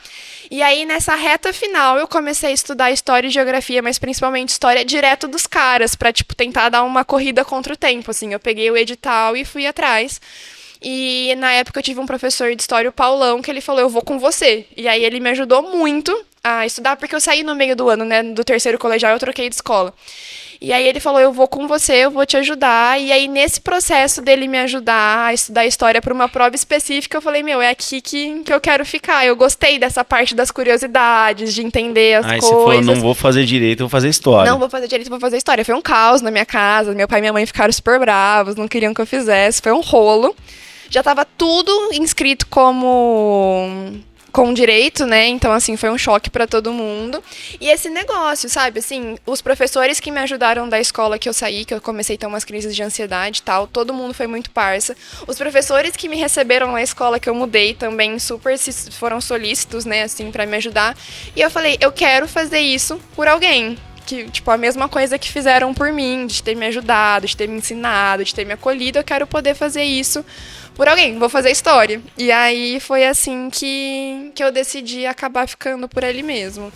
E aí, nessa reta final, eu comecei a estudar História e Geografia, mas principalmente História direto dos caras, pra, tipo, tentar dar uma corrida contra o tempo, assim. Eu peguei o edital e fui atrás. E na época eu tive um professor de História, o Paulão, que ele falou, eu vou com você. E aí ele me ajudou muito a estudar, porque eu saí no meio do ano, né, do terceiro colegial, eu troquei de escola. E aí ele falou, eu vou com você, eu vou te ajudar. E aí nesse processo dele me ajudar a estudar história para uma prova específica, eu falei, é aqui que eu quero ficar. Eu gostei dessa parte das curiosidades, de entender as Aí coisas. você falou, não vou fazer direito, vou fazer história. Não vou fazer direito, vou fazer história. Foi um caos na minha casa, meu pai e minha mãe ficaram super bravos, não queriam que eu fizesse, foi um rolo. Já estava tudo inscrito com direito, né? Então, assim, foi um choque para todo mundo. E esse negócio, sabe? Assim, os professores que me ajudaram da escola que eu saí, que eu comecei a ter umas crises de ansiedade e tal, todo mundo foi muito parça. Os professores que me receberam na escola que eu mudei também super foram solícitos, né? Assim, para me ajudar. E eu falei, eu quero fazer isso por alguém. Que, tipo, a mesma coisa que fizeram por mim, de ter me ajudado, de ter me ensinado, de ter me acolhido, eu quero poder fazer isso por alguém, vou fazer história. E aí foi assim que eu decidi acabar ficando por ele mesmo.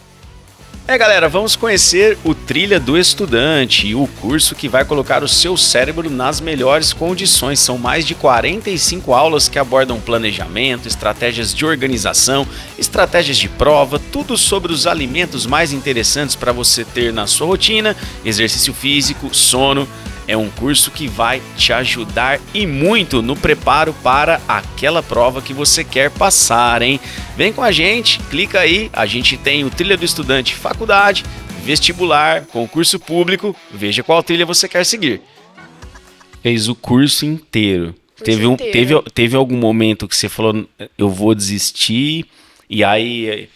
Galera, vamos conhecer o Trilha do Estudante, o curso que vai colocar o seu cérebro nas melhores condições. São mais de 45 aulas que abordam planejamento, estratégias de organização, estratégias de prova, tudo sobre os alimentos mais interessantes para você ter na sua rotina, exercício físico, sono. É um curso que vai te ajudar e muito no preparo para aquela prova que você quer passar, hein? Vem com a gente, clica aí, a gente tem o Trilha do Estudante Faculdade, Vestibular, Concurso Público, veja qual trilha você quer seguir. Fez o curso inteiro. Teve algum momento que você falou, eu vou desistir, e aí...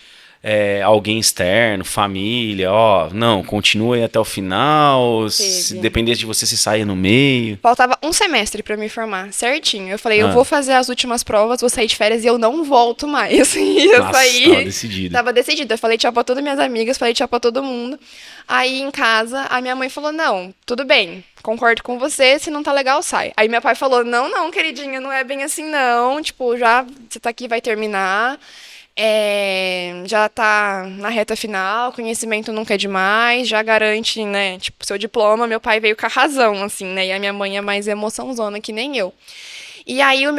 alguém externo, família, não, continua aí até o final, se dependesse de você, se saia no meio. Faltava um semestre pra me formar, certinho. Eu falei, eu vou fazer as últimas provas, vou sair de férias e eu não volto mais. E eu saí. Tava decidida. Tava decidida. Eu falei tchau pra todas minhas amigas, falei tchau pra todo mundo. Aí em casa, a minha mãe falou, não, tudo bem, concordo com você, se não tá legal, sai. Aí meu pai falou, não, queridinha, não é bem assim não, tipo, já, você tá aqui, vai terminar. Já tá na reta final, conhecimento nunca é demais, já garante, né, tipo, seu diploma. Meu pai veio com a razão, assim, né, e a minha mãe é mais emoçãozona que nem eu. E aí o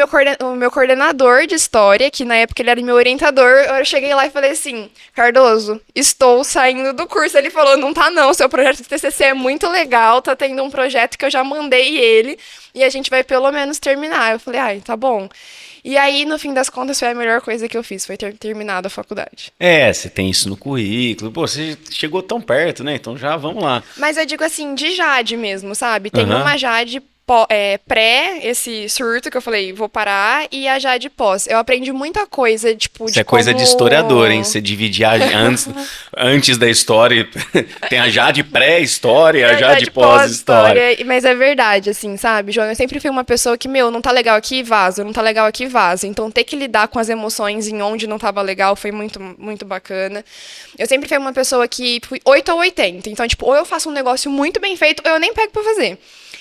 meu coordenador de história, que na época ele era meu orientador, eu cheguei lá e falei assim, Cardoso, estou saindo do curso. Ele falou, não tá não, seu projeto de TCC é muito legal, tá tendo um projeto que eu já mandei ele, e a gente vai pelo menos terminar. Eu falei, ai, tá bom. E aí, no fim das contas, foi a melhor coisa que eu fiz, foi ter terminado a faculdade. Você tem isso no currículo. Pô, você chegou tão perto, né? Então já vamos lá. Mas eu digo assim, de Jade mesmo, sabe? Tem Aham. uma Jade pré, esse surto que eu falei, vou parar, e a Jade pós. Eu aprendi muita coisa, tipo, Isso de é coisa de historiador, hein? como. Você dividir antes da história. Tem a Jade pré-história, a É, Jade Jade pós-história. pós-história. Mas é verdade, assim, sabe, João? Eu sempre fui uma pessoa que, meu, não tá legal aqui, vaza, não tá legal aqui, vaza. Então, ter que lidar com as emoções em onde não tava legal foi muito, muito bacana. Eu sempre fui uma pessoa que fui 8 ou 80. Então, tipo, ou eu faço um negócio muito bem feito, ou eu nem pego pra fazer.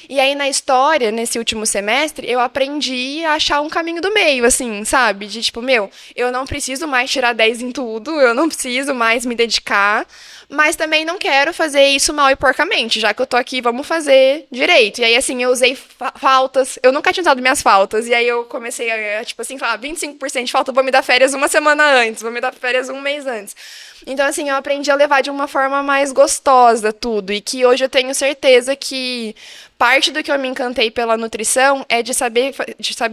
E aí, na história, nesse último semestre, eu aprendi a achar um caminho do meio, assim, sabe? De tipo, meu, eu não preciso mais tirar 10 em tudo, eu não preciso mais me dedicar, mas também não quero fazer isso mal e porcamente, já que eu tô aqui, vamos fazer direito. E aí, assim, eu usei faltas, eu nunca tinha usado minhas faltas, e aí eu comecei a, tipo assim, falar, 25% de falta, vou me dar férias uma semana antes, vou me dar férias um mês antes. Então, assim, eu aprendi a levar de uma forma mais gostosa tudo. E que hoje eu tenho certeza que parte do que eu me encantei pela nutrição é de saber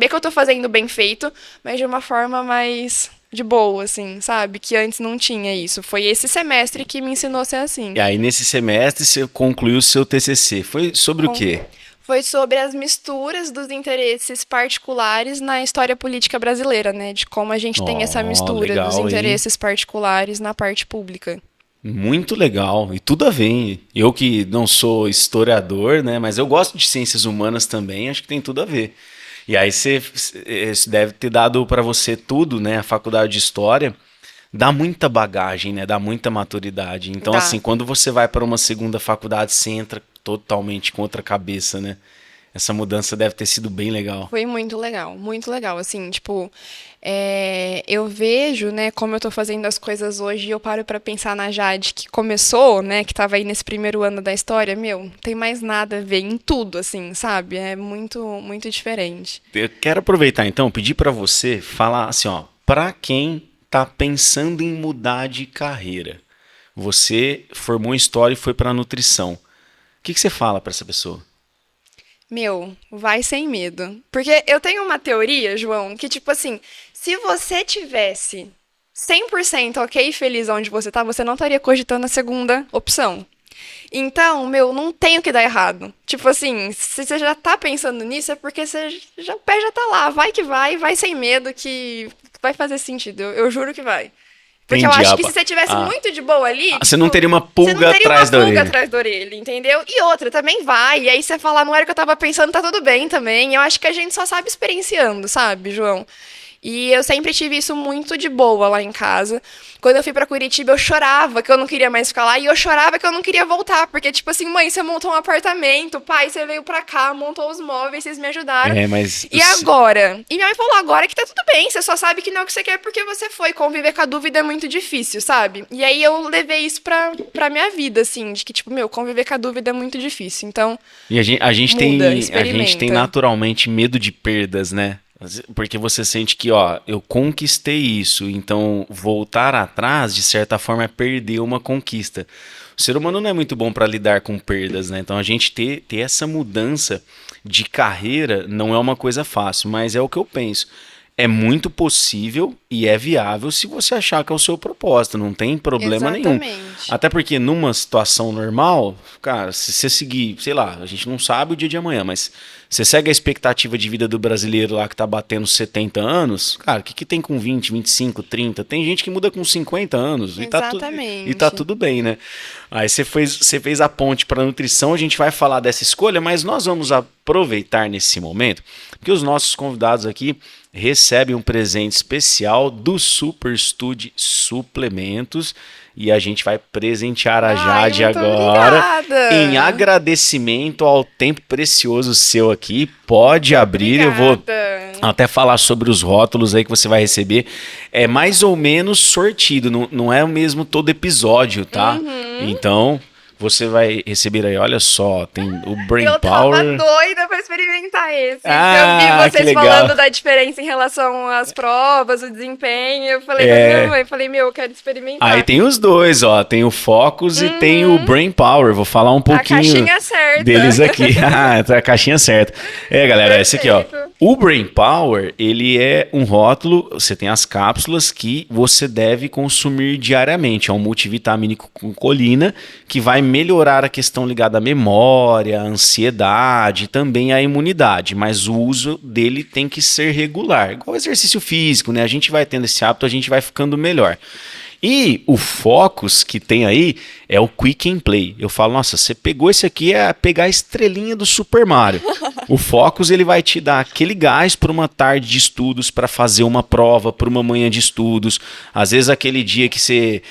que eu tô fazendo bem feito, mas de uma forma mais de boa, assim, sabe? Que antes não tinha isso. Foi esse semestre que me ensinou a ser assim. E aí, nesse semestre, você concluiu o seu TCC. Foi sobre o Com- quê? Foi sobre as misturas dos interesses particulares na história política brasileira, né? De como a gente tem essa Ó, mistura dos legal, hein? interesses particulares na parte pública. Muito legal. E tudo a ver, hein? Eu que não sou historiador, né? Mas eu gosto de ciências humanas também, acho que tem tudo a ver. E aí isso deve ter dado para você tudo, né? A faculdade de história dá muita bagagem, né? Dá muita maturidade. Então, Dá. assim, quando você vai para uma segunda faculdade, você entra totalmente com outra cabeça, né? Essa mudança deve ter sido bem legal. Foi muito legal, assim, tipo, eu vejo, né, como eu tô fazendo as coisas hoje e eu paro pra pensar na Jade que começou, né, que tava aí nesse primeiro ano da história, meu, não tem mais nada a ver em tudo, assim, sabe? É muito, muito diferente. Eu quero aproveitar então, pedir para você falar assim, ó, para quem tá pensando em mudar de carreira. Você formou em história e foi para nutrição. O que que você fala para essa pessoa? Meu, vai sem medo. Porque eu tenho uma teoria, João, que tipo assim, se você tivesse 100% ok e feliz onde você tá, você não estaria cogitando a segunda opção. Então, meu, não tem o que dar errado. Tipo assim, se você já tá pensando nisso, é porque o pé já tá lá. Vai que vai sem medo que vai fazer sentido. Eu juro que vai. Porque eu Entendi. acho que se você tivesse Ah, muito de boa ali, você não tipo, teria uma você não pulga teria uma atrás da pulga orelha. atrás da orelha, entendeu? E outra, também vai. E aí você fala, não era o que eu tava pensando, tá tudo bem também. Eu acho que a gente só sabe experienciando, sabe, João? E eu sempre tive isso muito de boa lá em casa. Quando eu fui pra Curitiba, eu chorava que eu não queria mais ficar lá e eu chorava que eu não queria voltar, porque tipo assim, mãe, você montou um apartamento, pai, você veio pra cá, montou os móveis, vocês me ajudaram. É, mas E agora? E minha mãe falou agora que tá tudo bem, você só sabe que não é o que você quer porque você foi. Conviver com a dúvida é muito difícil, sabe? E aí eu levei isso pra minha vida, assim, de que tipo, meu, conviver com a dúvida é muito difícil. Então, e muda, a gente tem experimenta. naturalmente medo de perdas, né? Porque você sente que, ó, eu conquistei isso, então voltar atrás, de certa forma, é perder uma conquista. O ser humano não é muito bom para lidar com perdas, né? Então a gente ter essa mudança de carreira não é uma coisa fácil, mas é o que eu penso. É muito possível e é viável se você achar que é o seu propósito, não tem problema nenhum. Exatamente. Até porque numa situação normal, cara, se você seguir, sei lá, a gente não sabe o dia de amanhã, mas você segue a expectativa de vida do brasileiro lá que tá batendo 70 anos, cara, o que que tem com 20, 25, 30? Tem gente que muda com 50 anos e tá Exatamente. tudo bem, né? Aí você fez a ponte para nutrição, a gente vai falar dessa escolha, mas nós vamos aproveitar nesse momento, porque os nossos convidados aqui recebem um presente especial do Super Study Suplementos e a gente vai presentear a Ai, Jade muito agora em obrigada. agradecimento ao tempo precioso seu aqui. Pode abrir, eu vou Obrigada. até falar sobre os rótulos aí que você vai receber. É mais ou menos sortido, não é o mesmo todo episódio, tá? Uhum. Então, você vai receber aí, olha só, tem o Brain Eu tava Power. doida pra experimentar esse. Ah, Eu vi que vocês legal. falando da diferença em relação às provas, o desempenho. Eu falei com a minha mãe, falei, eu quero experimentar. Aí tem os dois, ó, tem o Focus e tem o Brain Power. Vou falar um pouquinho caixinha certa. deles aqui. Ah, tá a caixinha certa. Galera, esse aqui, ó. Perfeito. O Brain Power, ele é um rótulo, você tem as cápsulas que você deve consumir diariamente. É um multivitamínico com colina que vai melhorar a questão ligada à memória, à ansiedade, também à imunidade. Mas o uso dele tem que ser regular. Igual exercício físico, né? A gente vai tendo esse hábito, a gente vai ficando melhor. E o Focus que tem aí é o Quick and Play. Eu falo, nossa, você pegou esse aqui, é pegar a estrelinha do Super Mario. O Focus, ele vai te dar aquele gás para uma tarde de estudos, para fazer uma prova, para uma manhã de estudos. Às vezes aquele dia que você,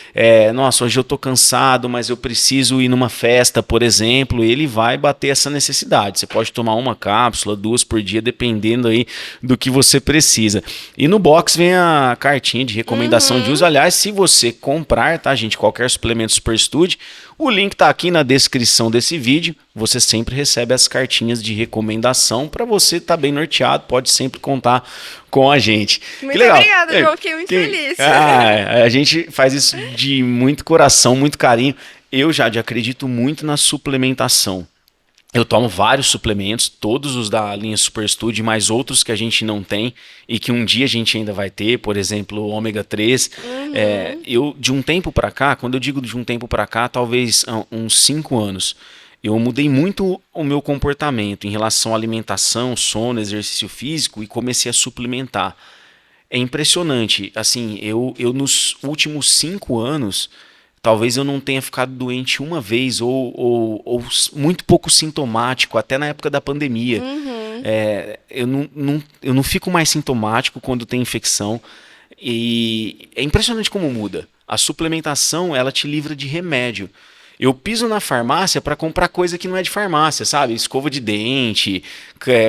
nossa, hoje eu tô cansado, mas eu preciso ir numa festa, por exemplo, ele vai bater essa necessidade. Você pode tomar uma cápsula, 2 por dia, dependendo aí do que você precisa. E no box vem a cartinha de recomendação de uso. Aliás, se você comprar, tá, gente, qualquer suplemento Super Study, o link tá aqui na descrição desse vídeo. Você sempre recebe as cartinhas de recomendação para você estar bem norteado. Pode sempre contar com a gente. Muito que legal. obrigada, João. Fiquei muito feliz. A gente faz isso de muito coração, muito carinho. Eu, Jade, acredito muito na suplementação. Eu tomo vários suplementos, todos os da linha Super Study, mais outros que a gente não tem e que um dia a gente ainda vai ter, por exemplo, o ômega 3. Eu, de um tempo para cá, quando eu digo de um tempo para cá, talvez uns 5 anos, eu mudei muito o meu comportamento em relação à alimentação, sono, exercício físico e comecei a suplementar. É impressionante, assim, eu nos últimos 5 anos... Talvez eu não tenha ficado doente uma vez ou muito pouco sintomático, até na época da pandemia. Eu não fico mais sintomático quando tem infecção. E é impressionante como muda. A suplementação, ela te livra de remédio. Eu piso na farmácia para comprar coisa que não é de farmácia, sabe? Escova de dente,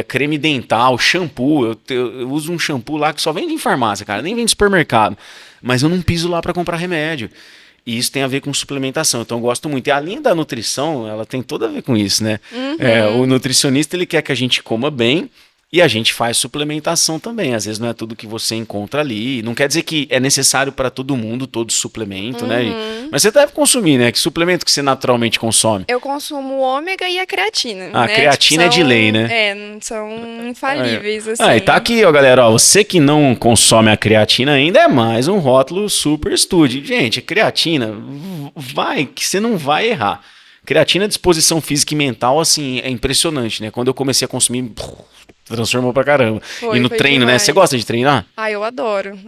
creme dental, shampoo. Eu uso um shampoo lá que só vende em farmácia, cara, nem vende em supermercado. Mas eu não piso lá para comprar remédio. E isso tem a ver com suplementação, então eu gosto muito. E a linha da nutrição, ela tem tudo a ver com isso, né? O nutricionista, ele quer que a gente coma bem e a gente faz suplementação também. Às vezes não é tudo que você encontra ali. Não quer dizer que é necessário para todo mundo, todo suplemento, né? Mas você deve consumir, né? Que suplemento que você naturalmente consome? Eu consumo o ômega e a creatina. A né? creatina é de lei, né? São infalíveis, assim. E tá aqui, ó, galera. Ó, você que não consome a creatina ainda, é mais um rótulo Super Study. Gente, creatina, vai que você não vai errar. Creatina, disposição física e mental, assim, é impressionante, né? Quando eu comecei a consumir, transformou pra caramba. Foi E no treino, demais. né? Você gosta de treinar? Eu adoro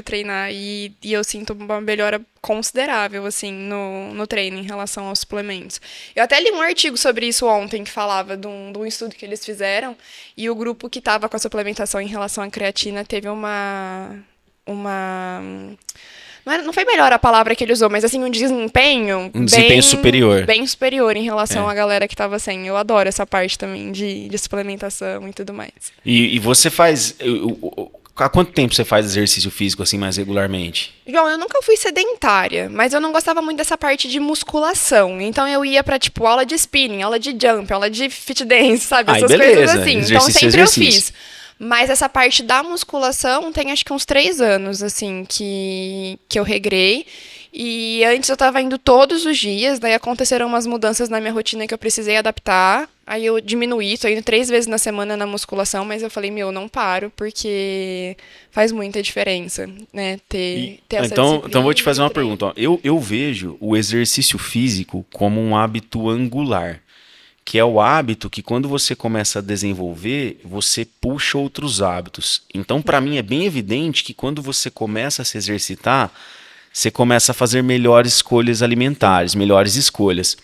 treinar e eu sinto uma melhora considerável, assim, no treino em relação aos suplementos. Eu até li um artigo sobre isso ontem, que falava de um estudo que eles fizeram, e o grupo que estava com a suplementação em relação à creatina teve uma não foi melhor a palavra que ele usou, mas assim, um desempenho superior. Bem superior em relação à galera que tava sem. Eu adoro essa parte também de suplementação e tudo mais. E você faz... Há quanto tempo você faz exercício físico assim mais regularmente? João, eu nunca fui sedentária, mas eu não gostava muito dessa parte de musculação. Então eu ia pra, tipo, aula de spinning, aula de jump, aula de fit dance, sabe? Essas coisas assim. Então sempre eu fiz. Mas essa parte da musculação tem acho que uns 3 anos, assim, que eu regrei. E antes eu tava indo todos os dias, daí aconteceram umas mudanças na minha rotina que eu precisei adaptar. Aí eu diminuí, tô indo 3 vezes na semana na musculação, mas eu falei, não paro, porque faz muita diferença, né, ter essa disciplina. Então vou te fazer uma pergunta. Ó. Eu vejo o exercício físico como um hábito angular, que é o hábito que quando você começa a desenvolver, você puxa outros hábitos. Então, para mim, é bem evidente que quando você começa a se exercitar, você começa a fazer melhores escolhas alimentares, melhores escolhas.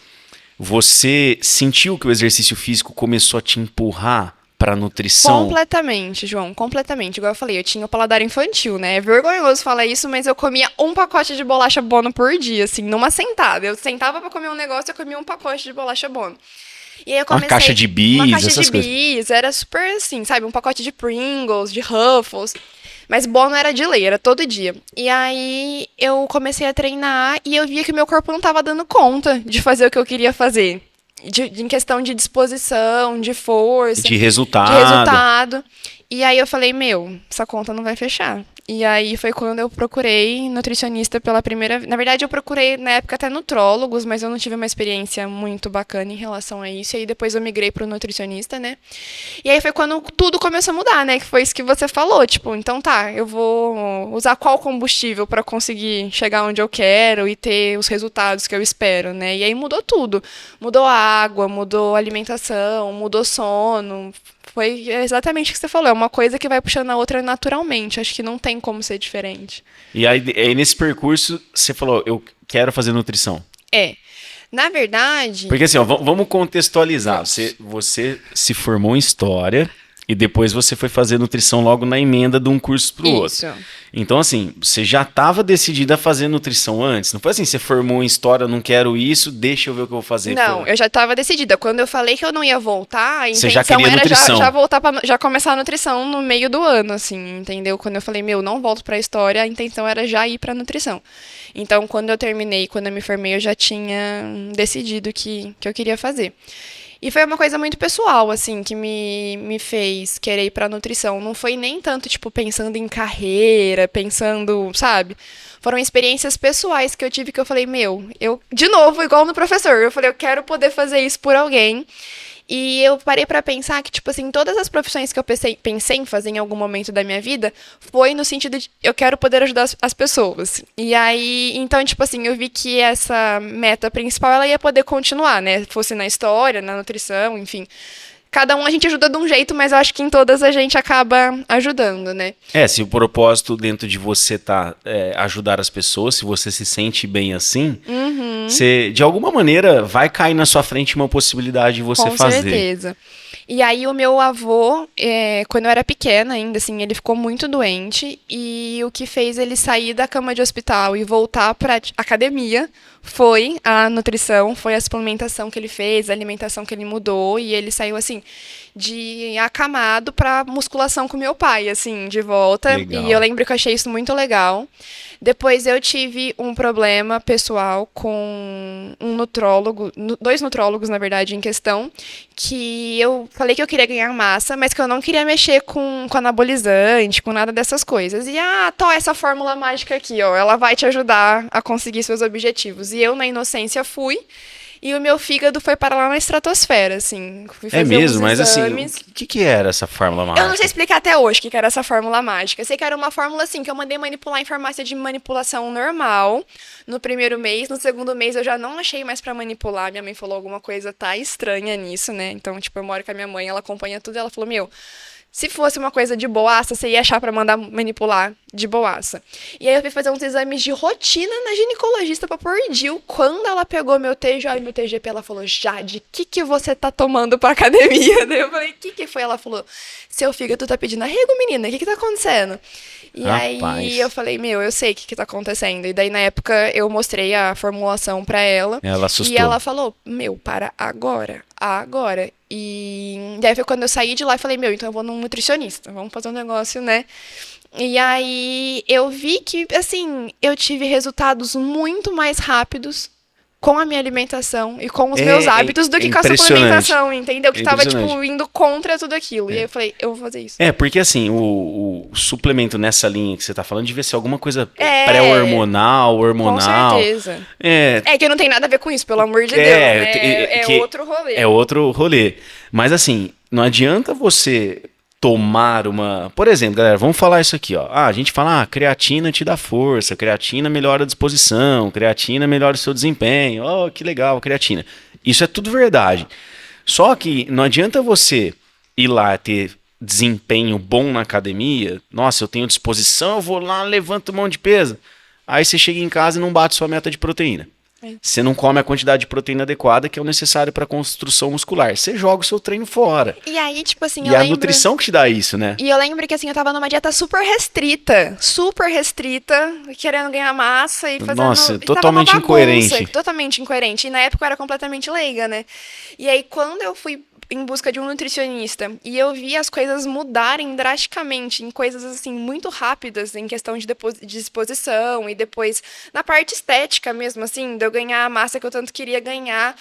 Você sentiu que o exercício físico começou a te empurrar para a nutrição? Completamente, João, completamente. Igual eu falei, eu tinha o paladar infantil, né? É vergonhoso falar isso, mas eu comia um pacote de bolacha Bono por dia, assim, numa sentada. Eu sentava para comer um negócio, eu comia um pacote de bolacha Bono. E aí eu comecei... Uma caixa de bis, Uma caixa essas de coisas. bis, era super assim, sabe? Um pacote de Pringles, de Ruffles. Mas bono era de lei, era todo dia. E aí eu comecei a treinar e eu via que o meu corpo não tava dando conta de fazer o que eu queria fazer. Em questão de disposição, de força, De resultado. de resultado. E aí eu falei, essa conta não vai fechar. E aí foi quando eu procurei nutricionista pela primeira vez. Na verdade, eu procurei, na época, até nutrólogos, mas eu não tive uma experiência muito bacana em relação a isso. E aí depois eu migrei pro nutricionista, né? E aí foi quando tudo começou a mudar, né? Que foi isso que você falou. Tipo, então tá, eu vou usar qual combustível para conseguir chegar onde eu quero e ter os resultados que eu espero, né? E aí mudou tudo. Mudou a água, mudou a alimentação, mudou sono. Foi exatamente o que você falou, é uma coisa que vai puxando a outra naturalmente. Acho que não tem como ser diferente. E aí nesse percurso, você falou, eu quero fazer nutrição. Na verdade... Porque assim, ó, vamos contextualizar. Você se formou em História e depois você foi fazer nutrição logo na emenda de um curso pro Isso. outro. Então assim, você já estava decidida a fazer nutrição antes? Não foi assim, você formou em História, não quero isso, deixa eu ver o que eu vou fazer. Não, eu já estava decidida. Quando eu falei que eu não ia voltar, a Você já intenção queria era nutrição. já voltar já começar a nutrição no meio do ano, assim, entendeu? Quando eu falei, não volto pra História, a intenção era já ir pra nutrição. Então, quando eu terminei, quando eu me formei, eu já tinha decidido que eu queria fazer. E foi uma coisa muito pessoal, assim, que me fez querer ir pra nutrição. Não foi nem tanto, tipo, pensando em carreira, pensando, sabe? Foram experiências pessoais que eu tive que eu falei, de novo, igual no professor, eu falei, eu quero poder fazer isso por alguém. E eu parei pra pensar que, tipo assim, todas as profissões que eu pensei em fazer em algum momento da minha vida foi no sentido de eu quero poder ajudar as pessoas. E aí, então, tipo assim, eu vi que essa meta principal, ela ia poder continuar, né? Fosse na história, na nutrição, enfim. Cada um a gente ajuda de um jeito, mas eu acho que em todas a gente acaba ajudando, né? Se o propósito dentro de você tá ajudar as pessoas, se você se sente bem assim, você, de alguma maneira, vai cair na sua frente uma possibilidade de você fazer. Com certeza. E aí o meu avô, quando eu era pequena ainda, assim, ele ficou muito doente e o que fez ele sair da cama de hospital e voltar para academia foi a nutrição, foi a suplementação que ele fez, a alimentação que ele mudou e ele saiu assim de acamado para musculação com meu pai, assim, de volta. Legal. E eu lembro que eu achei isso muito legal. Depois eu tive um problema pessoal com um nutrólogo, dois nutrólogos, na verdade, em questão, que eu falei que eu queria ganhar massa, mas que eu não queria mexer com anabolizante, com nada dessas coisas. E, tô essa fórmula mágica aqui, ó, ela vai te ajudar a conseguir seus objetivos. E eu, na inocência, fui. E o meu fígado foi para lá na estratosfera, assim. Fui fazer mesmo? uns Mas exames. assim, o que era essa fórmula mágica? Eu não sei explicar até hoje o que era essa fórmula mágica. Eu sei que era uma fórmula, assim, que eu mandei manipular em farmácia de manipulação normal no primeiro mês. No segundo mês eu já não achei mais pra manipular. Minha mãe falou alguma coisa, tá estranha nisso, né? Então, tipo, eu moro com a minha mãe, ela acompanha tudo e ela falou, se fosse uma coisa de boaça, você ia achar pra mandar manipular de boaça. E aí eu fui fazer uns exames de rotina na ginecologista pra pôr DIU. Quando ela pegou meu TG e meu TGP, ela falou, Jade, o que você tá tomando pra academia? Daí eu falei, o que foi? Ela falou, seu fígado tá pedindo arrego, menina, o que tá acontecendo? E Rapaz. aí eu falei, eu sei o que tá acontecendo. E daí na época eu mostrei a formulação pra ela. Ela assustou. E ela falou, para agora. E daí foi quando eu saí de lá e falei, então eu vou num nutricionista, vamos fazer um negócio, né? E aí eu vi que, assim, eu tive resultados muito mais rápidos com a minha alimentação e com os meus hábitos do que com a suplementação, entendeu? Que tava, tipo, indo contra tudo aquilo. E aí eu falei, eu vou fazer isso. Porque assim, o suplemento nessa linha que você tá falando devia ser alguma coisa pré-hormonal, hormonal. Com certeza. Que não tem nada a ver com isso, pelo amor de Deus, né? É outro rolê. É outro rolê. Mas assim, não adianta você tomar por exemplo, galera, vamos falar isso aqui, ó. A gente fala, creatina te dá força, creatina melhora a disposição, creatina melhora o seu desempenho. Oh, que legal, creatina. Isso é tudo verdade. Só que não adianta você ir lá ter desempenho bom na academia. Nossa, eu tenho disposição, eu vou lá, levanto um monte de peso. Aí você chega em casa e não bate sua meta de proteína. Você não come a quantidade de proteína adequada que é o necessário para a construção muscular. Você joga o seu treino fora. E aí, tipo assim, a nutrição que te dá isso, né? E eu lembro que, assim, eu tava numa dieta super restrita, querendo ganhar massa e fazendo... Nossa, totalmente incoerente. Totalmente incoerente. E na época eu era completamente leiga, né? E aí, quando eu fui em busca de um nutricionista e eu vi as coisas mudarem drasticamente em coisas assim muito rápidas em questão de disposição e depois na parte estética mesmo assim, de eu ganhar a massa que eu tanto queria ganhar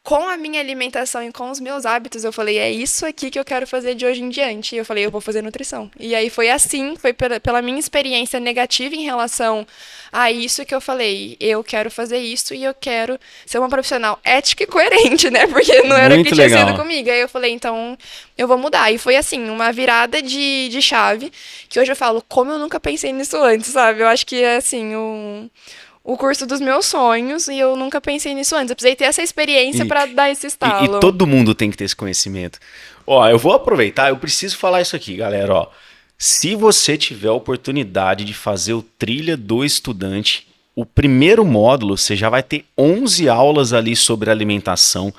com a minha alimentação e com os meus hábitos, eu falei, é isso aqui que eu quero fazer de hoje em diante. E eu falei, eu vou fazer nutrição. E aí foi assim, foi pela minha experiência negativa em relação a isso que eu falei, eu quero fazer isso e eu quero ser uma profissional ética e coerente, né? Porque não era o que tinha sido comigo. Aí eu falei, então eu vou mudar. E foi assim, uma virada de chave, que hoje eu falo, como eu nunca pensei nisso antes, sabe? Eu acho que é assim, o curso dos meus sonhos e eu nunca pensei nisso antes. Eu precisei ter essa experiência para dar esse estalo. E todo mundo tem que ter esse conhecimento. Ó, eu vou aproveitar, eu preciso falar isso aqui, galera, ó. Se você tiver a oportunidade de fazer o Trilha do Estudante, o primeiro módulo, você já vai ter 11 aulas ali sobre alimentação,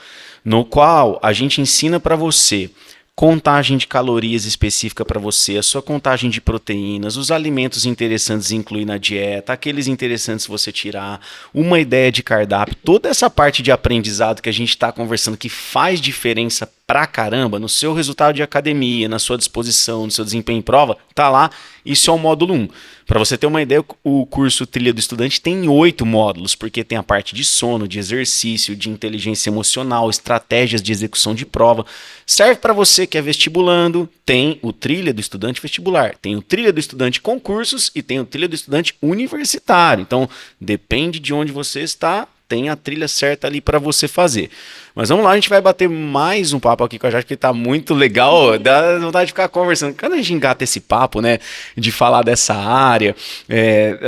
no qual a gente ensina para você contagem de calorias específica para você, a sua contagem de proteínas, os alimentos interessantes incluir na dieta, aqueles interessantes você tirar, uma ideia de cardápio, toda essa parte de aprendizado que a gente está conversando que faz diferença pra caramba no seu resultado de academia, na sua disposição, no seu desempenho em prova, tá lá. Isso é o módulo 1. Para você ter uma ideia, o curso Trilha do Estudante tem 8 módulos, porque tem a parte de sono, de exercício, de inteligência emocional, estratégias de execução de prova. Serve para você que é vestibulando, tem o Trilha do Estudante vestibular, tem o Trilha do Estudante concursos e tem o Trilha do Estudante universitário. Então, depende de onde você está, tem a trilha certa ali para você fazer. Mas vamos lá, a gente vai bater mais um papo aqui com a Jade, porque tá muito legal, dá vontade de ficar conversando. Quando a gente engata esse papo, né, de falar dessa área,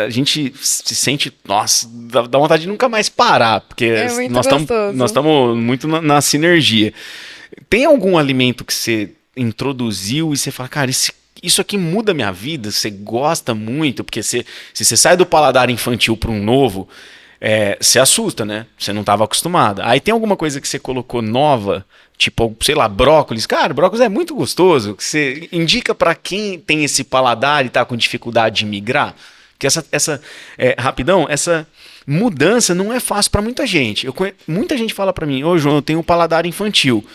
a gente se sente, nossa, dá vontade de nunca mais parar, porque nós estamos muito na sinergia. Tem algum alimento que você introduziu e você fala, cara, isso aqui muda a minha vida, você gosta muito, porque se você sai do paladar infantil para um novo, você assusta, né? Você não estava acostumado. Aí tem alguma coisa que você colocou nova, tipo, sei lá, brócolis. Cara, brócolis é muito gostoso. Que você indica para quem tem esse paladar e tá com dificuldade de migrar. Que rapidão, essa mudança não é fácil para muita gente. Muita gente fala para mim, ô João, eu tenho um paladar infantil.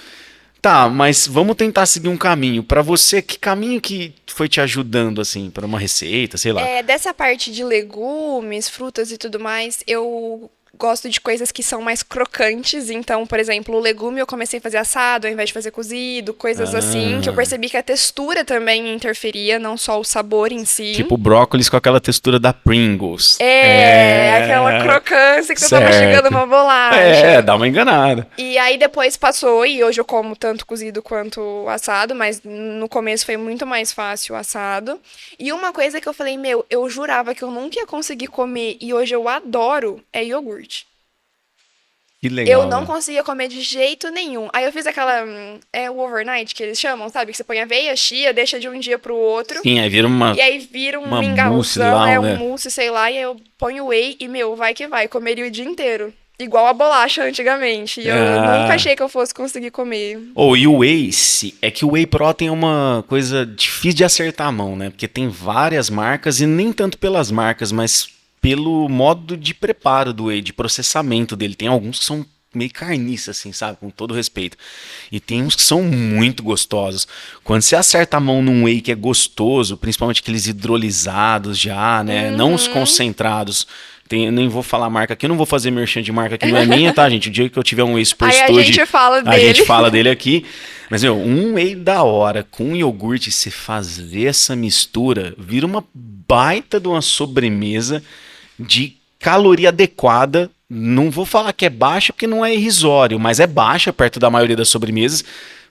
Tá, mas vamos tentar seguir um caminho. Para você, que caminho que foi te ajudando, assim, para uma receita, sei lá? Dessa parte de legumes, frutas e tudo mais, eu gosto de coisas que são mais crocantes. Então, por exemplo, o legume eu comecei a fazer assado ao invés de fazer cozido, coisas assim, que eu percebi que a textura também interferia, não só o sabor em si. Tipo brócolis com aquela textura da Pringles. Aquela crocância que você tava chegando uma bolacha. Dá uma enganada. E aí depois passou, e hoje eu como tanto cozido quanto assado, mas no começo foi muito mais fácil o assado. E uma coisa que eu falei, eu jurava que eu nunca ia conseguir comer, e hoje eu adoro, é iogurte. Que legal, eu não conseguia comer de jeito nenhum. Aí eu fiz aquela, o overnight que eles chamam, sabe? Que você põe aveia, chia, deixa de um dia pro outro. Sim, aí vira um mingauzão, um mousse, sei lá, e aí eu ponho whey e, vai que vai, comeria o dia inteiro. Igual a bolacha antigamente. E eu nunca achei que eu fosse conseguir comer. E o whey, é que o whey protein é uma coisa difícil de acertar a mão, né? Porque tem várias marcas, e nem tanto pelas marcas, mas pelo modo de preparo do whey, de processamento dele. Tem alguns que são meio carniças, assim, sabe? Com todo respeito. E tem uns que são muito gostosos. Quando você acerta a mão num whey que é gostoso, principalmente aqueles hidrolisados já, né? Não os concentrados. Nem vou falar marca aqui, eu não vou fazer merchan de marca que não é minha, tá, gente? O dia que eu tiver um whey super studio, a gente fala dele aqui. Mas, um whey da hora com iogurte, você fazer essa mistura, vira uma baita de uma sobremesa de caloria adequada. Não vou falar que é baixa, porque não é irrisório, mas é baixa perto da maioria das sobremesas.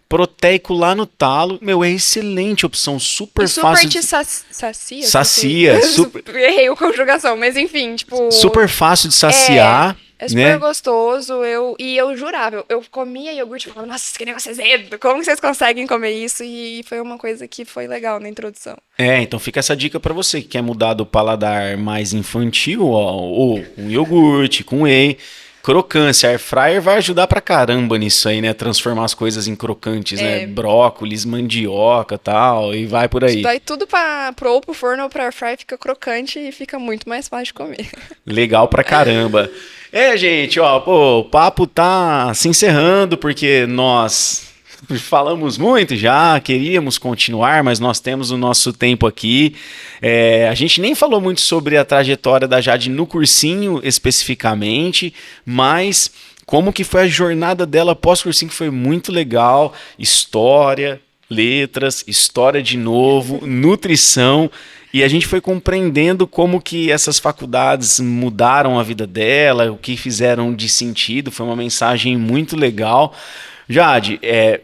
Proteico lá no talo, é excelente opção, super fácil. Te sacia? Sacia. Errei a conjugação, mas enfim, tipo... Super fácil de saciar. É super gostoso, eu jurava, eu comia iogurte e falava, nossa, que negócio azedo, como vocês conseguem comer isso? E foi uma coisa que foi legal na introdução. Então fica essa dica pra você que quer mudar do paladar mais infantil, ou um iogurte com whey, crocância, air fryer vai ajudar pra caramba nisso aí, né? Transformar as coisas em crocantes, né? Brócolis, mandioca, tal, e vai por aí. Isso daí tudo pro forno ou pra air fryer fica crocante e fica muito mais fácil de comer. Legal pra caramba. Gente, o papo tá se encerrando porque nós falamos muito já, queríamos continuar, mas nós temos o nosso tempo aqui. A gente nem falou muito sobre a trajetória da Jade no cursinho especificamente, mas como que foi a jornada dela pós-cursinho, que foi muito legal. História, letras, história de novo, nutrição. E a gente foi compreendendo como que essas faculdades mudaram a vida dela, o que fizeram de sentido. Foi uma mensagem muito legal. Jade,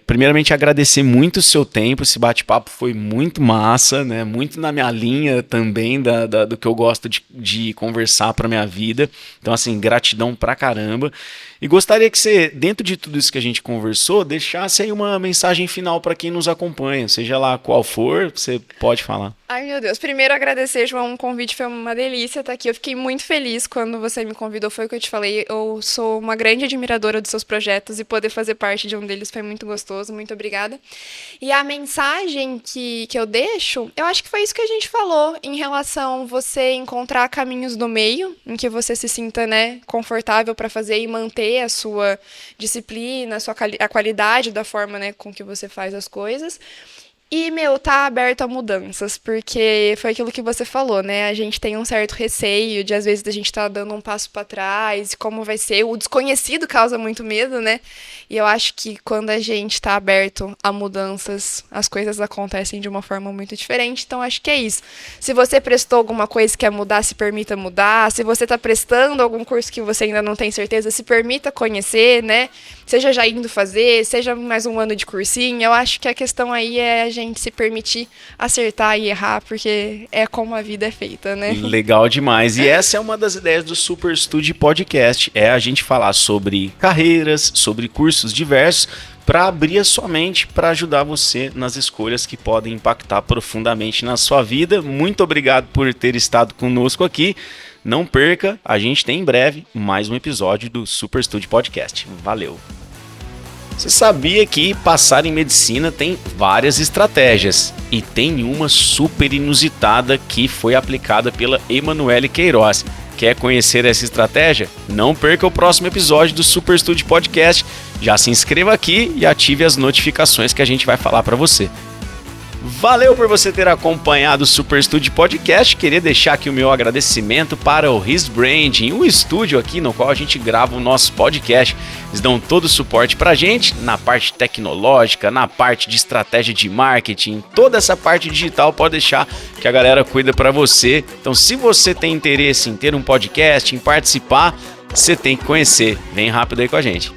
primeiramente agradecer muito o seu tempo, esse bate-papo foi muito massa, né? Muito na minha linha também do que eu gosto de conversar para minha vida. Então, assim, gratidão pra caramba. E gostaria que você, dentro de tudo isso que a gente conversou, deixasse aí uma mensagem final para quem nos acompanha, seja lá qual for, você pode falar. Ai, meu Deus. Primeiro, agradecer, João. O convite foi uma delícia estar aqui. Eu fiquei muito feliz quando você me convidou. Foi o que eu te falei. Eu sou uma grande admiradora dos seus projetos e poder fazer parte de um deles foi muito gostoso. Muito obrigada. E a mensagem que eu deixo, eu acho que foi isso que a gente falou em relação a você encontrar caminhos do meio, em que você se sinta, né, confortável para fazer e manter a sua disciplina, a qualidade da forma, né, com que você faz as coisas. E, tá aberto a mudanças, porque foi aquilo que você falou, né? A gente tem um certo receio de, às vezes, a gente tá dando um passo para trás, como vai ser. O desconhecido causa muito medo, né? E eu acho que quando a gente tá aberto a mudanças, as coisas acontecem de uma forma muito diferente. Então, acho que é isso. Se você prestou alguma coisa que quer mudar, se permita mudar. Se você tá prestando algum curso que você ainda não tem certeza, se permita conhecer, né? Seja já indo fazer, seja mais um ano de cursinho. Eu acho que a questão aí é a gente se permitir acertar e errar, porque é como a vida é feita, né? Legal demais. E essa é uma das ideias do Super Study Podcast, é a gente falar sobre carreiras, sobre cursos diversos, para abrir a sua mente, para ajudar você nas escolhas que podem impactar profundamente na sua vida. Muito obrigado por ter estado conosco aqui. Não perca, a gente tem em breve mais um episódio do Super Study Podcast. Valeu! Você sabia que passar em medicina tem várias estratégias e tem uma super inusitada que foi aplicada pela Emanuele Queiroz. Quer conhecer essa estratégia? Não perca o próximo episódio do Super Study Podcast. Já se inscreva aqui e ative as notificações que a gente vai falar para você. Valeu por você ter acompanhado o Super Study Podcast. Queria deixar aqui o meu agradecimento para o His Branding, um estúdio aqui no qual a gente grava o nosso podcast. Eles dão todo o suporte pra gente na parte tecnológica, na parte de estratégia de marketing, toda essa parte digital pode deixar que a galera cuida pra você. Então, se você tem interesse em ter um podcast, em participar, você tem que conhecer. Vem rápido aí com a gente.